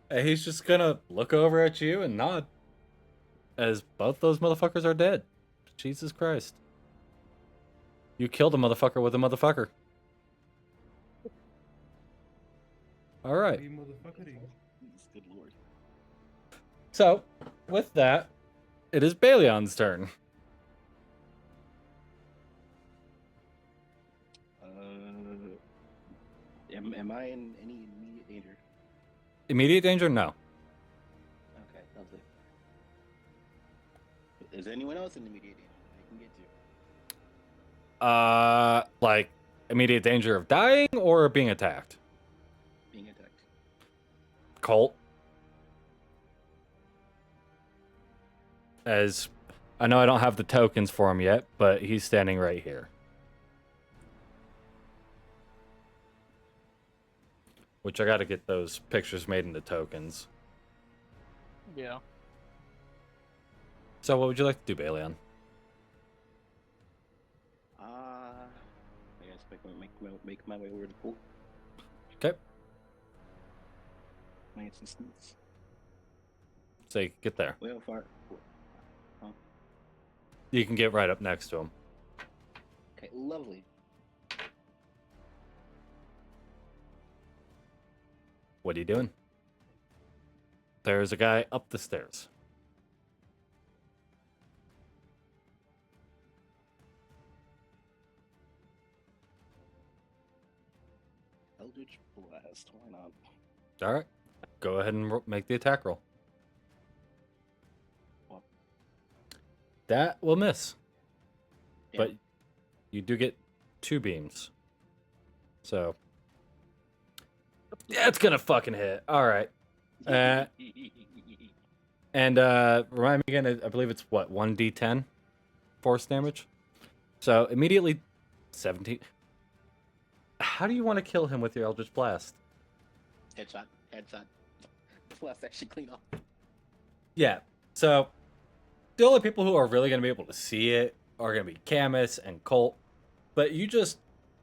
And he's just gonna look over at you and nod as both those motherfuckers are dead. Jesus Christ. You killed a motherfucker with a motherfucker. Alright. Good lord. So, with that, it is Baleon's turn. Am I in any immediate danger? Immediate danger? No. Okay, lovely. Is anyone else in immediate danger that I can get to? Like, immediate danger of dying or being attacked? Being attacked. Colt. As I know I don't have the tokens for him yet, but he's standing right here. Which I gotta get those pictures made into tokens. Yeah. So what would you like to do, Baleon? I guess make my way over to the pool. Okay. Nice and smooth. So you can get there. Well, far. Huh? You can get right up next to him. Okay, lovely. What are you doing? There's a guy up the stairs. Eldritch Blast, why not? Alright. Go ahead and make the attack roll. What? That will miss. Yeah. But you do get 2 beams. So. Yeah, it's gonna fucking hit. Alright. And remind me again, I believe it's what, 1d10 force damage? So immediately 17. How do you want to kill him with your Eldritch Blast? Headshot. Blast actually clean off. Yeah. So the only people who are really going to be able to see it are going to be Camus and Colt. But you just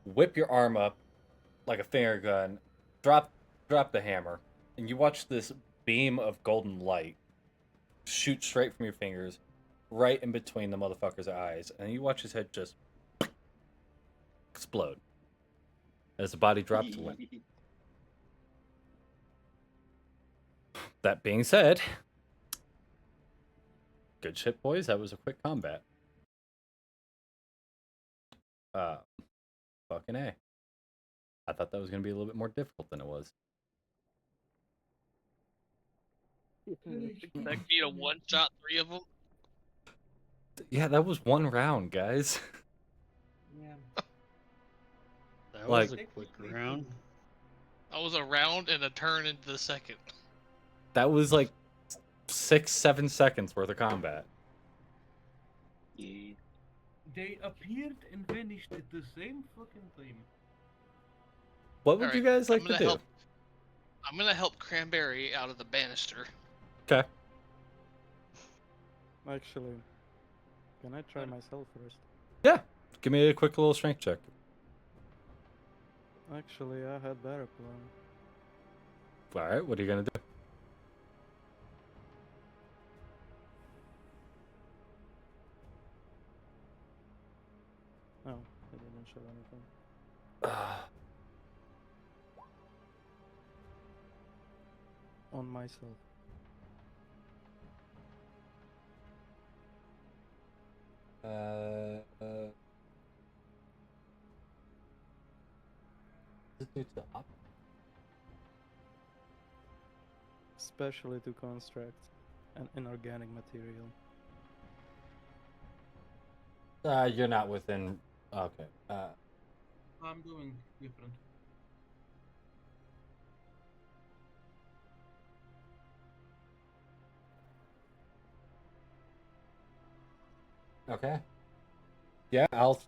whip your arm up like a finger gun, drop the hammer, and you watch this beam of golden light shoot straight from your fingers right in between the motherfucker's eyes. And you watch his head just explode as the body drops to limp. That being said, good shit, boys. That was a quick combat. Fucking A. I thought that was going to be a little bit more difficult than it was. Expect me to one-shot 3 of them? Yeah, that was 1 round, guys. Yeah. That Like- was a quick round. I was a round and a turn into the second. That was like 6-7 seconds worth of combat. They appeared and vanished at the same fucking time. What would you guys like to do? I'm gonna help Cranberry out of the banister. Okay. Actually, can I try myself first? Yeah. Give me a quick little strength check. Actually, I had better plan. All right. What are you gonna do? No, it didn't show anything. On myself. Does it do to up? Especially to construct an inorganic material. You're not within. Okay. I'm doing different. Okay. Yeah, I'll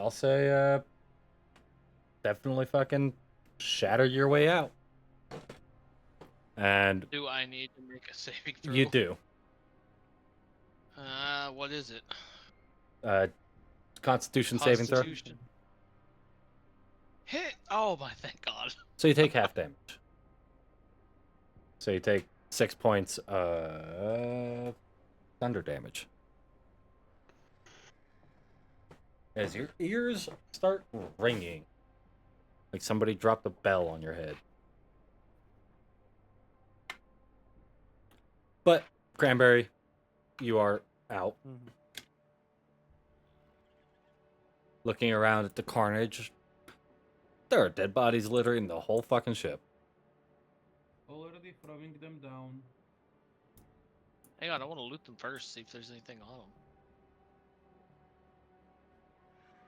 say definitely fucking shatter your way out. And Do I need to make a saving throw? you do. What is it? Constitution saving throw. Constitution. Hit! Oh my, thank God. So you take half damage. So you take 6 points of thunder damage. As your ears start ringing. Like somebody dropped a bell on your head. But, Cranberry, you are out. Mm-hmm. Looking around at the carnage. There are dead bodies littering the whole fucking ship. Already throwing them down. Hang on, I want to loot them first, see if there's anything on them.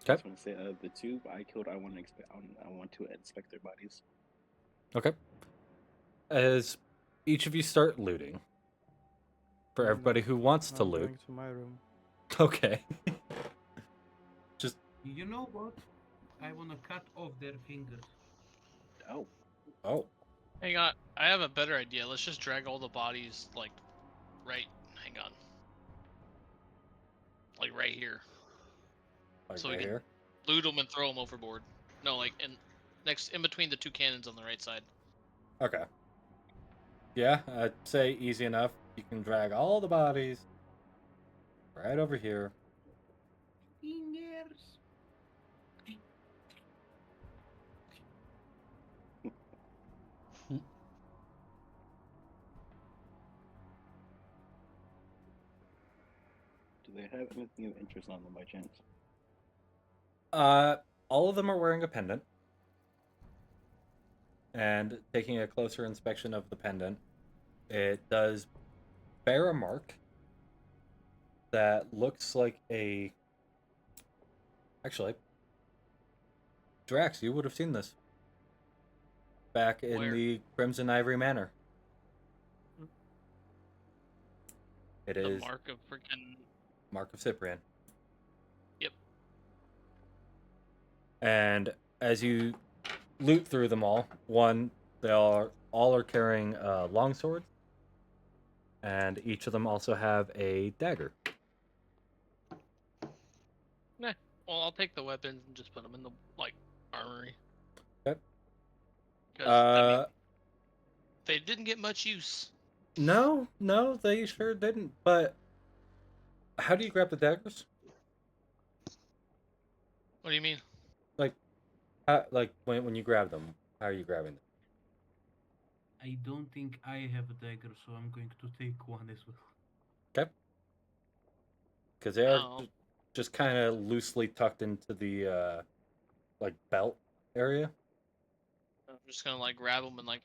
I just want to say, the two I killed, I want to inspect their bodies. Okay. As each of you start looting, for everybody who wants to I'm loot. going to my room. Okay. You know what? I wanna cut off their fingers. Oh. Hang on, I have a better idea. Let's just drag all the bodies, like, hang on. Like, right here. Like So right we can here? loot them and throw them overboard. No, like, in between the two cannons on the right side. Okay. Yeah, I'd say easy enough. You can drag all the bodies right over here. Fingers. Do they have anything of interest on them by chance? All of them are wearing a pendant. And taking a closer inspection of the pendant, it does bear a mark that looks like a... Actually, Drax, you would have seen this. Back in Where? the Crimson Ivory Manor. It The is mark of freaking. Mark of Cyprian. Yep. And as you loot through them all, they all are carrying long swords, and each of them also have a dagger. Nah. Well, I'll take the weapons and just put them in the, like, armory. Okay. Because, I mean, they didn't get much use. No, they sure didn't. But how do you grab the daggers? What do you mean? Like when you grab them, how are you grabbing them? I don't think I have a dagger, so I'm going to take one as well. Okay. Because they are Oh. just kind of loosely tucked into the like belt area. I'm just gonna, like, grab them and, like,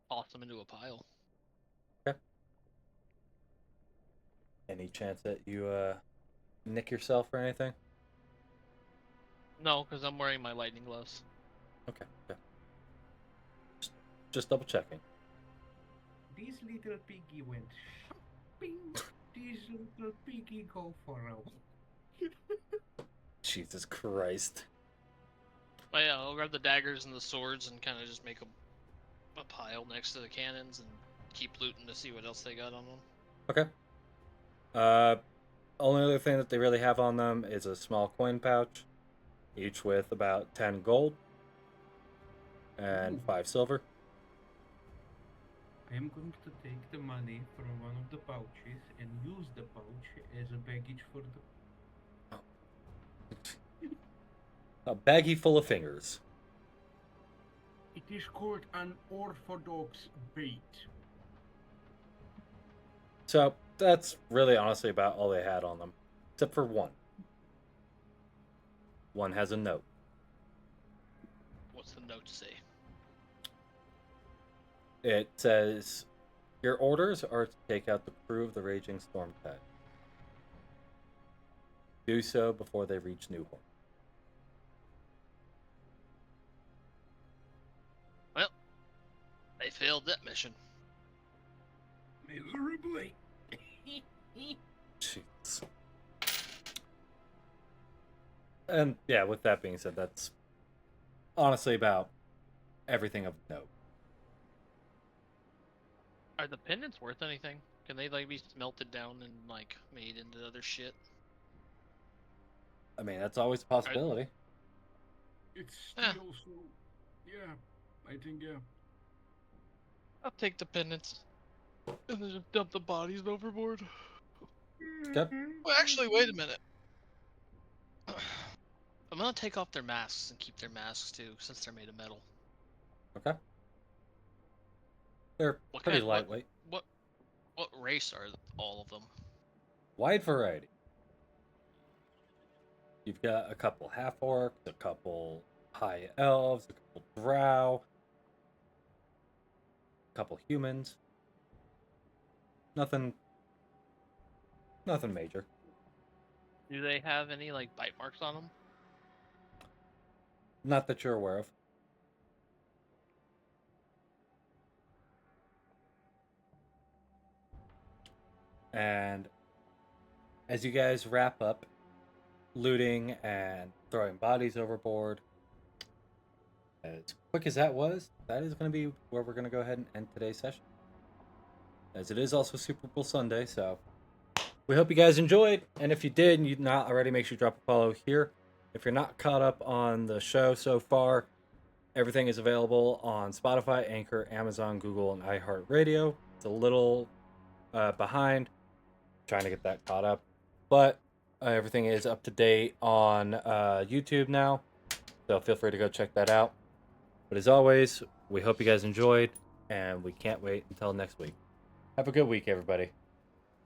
toss them into a pile. Okay. Any chance that you nick yourself or anything? No, because I'm wearing my lightning gloves. Okay. Just double checking. This little piggy went shopping. This little piggy go for a walk. Jesus Christ. But yeah, I'll grab the daggers and the swords and kind of just make a pile next to the cannons and keep looting to see what else they got on them. Okay. Only other thing that they really have on them is a small coin pouch, each with about 10 gold and 5 silver. I am going to take the money from one of the pouches and use the pouch as a baggage for the. A baggie full of fingers. It is called an orthodox bait. So that's really honestly about all they had on them, except for one. One has a note. What's the note say? It says, your orders are to take out the crew of the Raging Storm Tide. Do so before they reach Newhorn. Well, they failed that mission. Miserably. Jeez. And yeah, with that being said, that's honestly about everything of note. Are the pendants worth anything? Can they like be smelted down and like made into other shit? I mean, that's always a possibility. It's Yeah. still so. Yeah, I think, yeah. I'll take the pendants and then just dump the bodies overboard. Okay. Well, actually, wait a minute. I'm gonna take off their masks and keep their masks too, since they're made of metal. Okay. They're What pretty kind? lightweight. What race are all of them? Wide variety. You've got a couple half-orcs, a couple high elves, a couple drow, a couple humans. Nothing major. Do they have any like bite marks on them? Not that you're aware of. And as you guys wrap up looting and throwing bodies overboard, as quick as that was, that is going to be where we're going to go ahead and end today's session. As it is also Super Bowl Sunday, so we hope you guys enjoyed. And if you did and you've not already, make sure you drop a follow here. If you're not caught up on the show so far, everything is available on Spotify, Anchor, Amazon, Google, and iHeartRadio. It's a little behind, trying to get that caught up, but everything is up to date on YouTube now, so feel free to go check that out. But as always, we hope you guys enjoyed, and we can't wait until next week. Have a good week, everybody.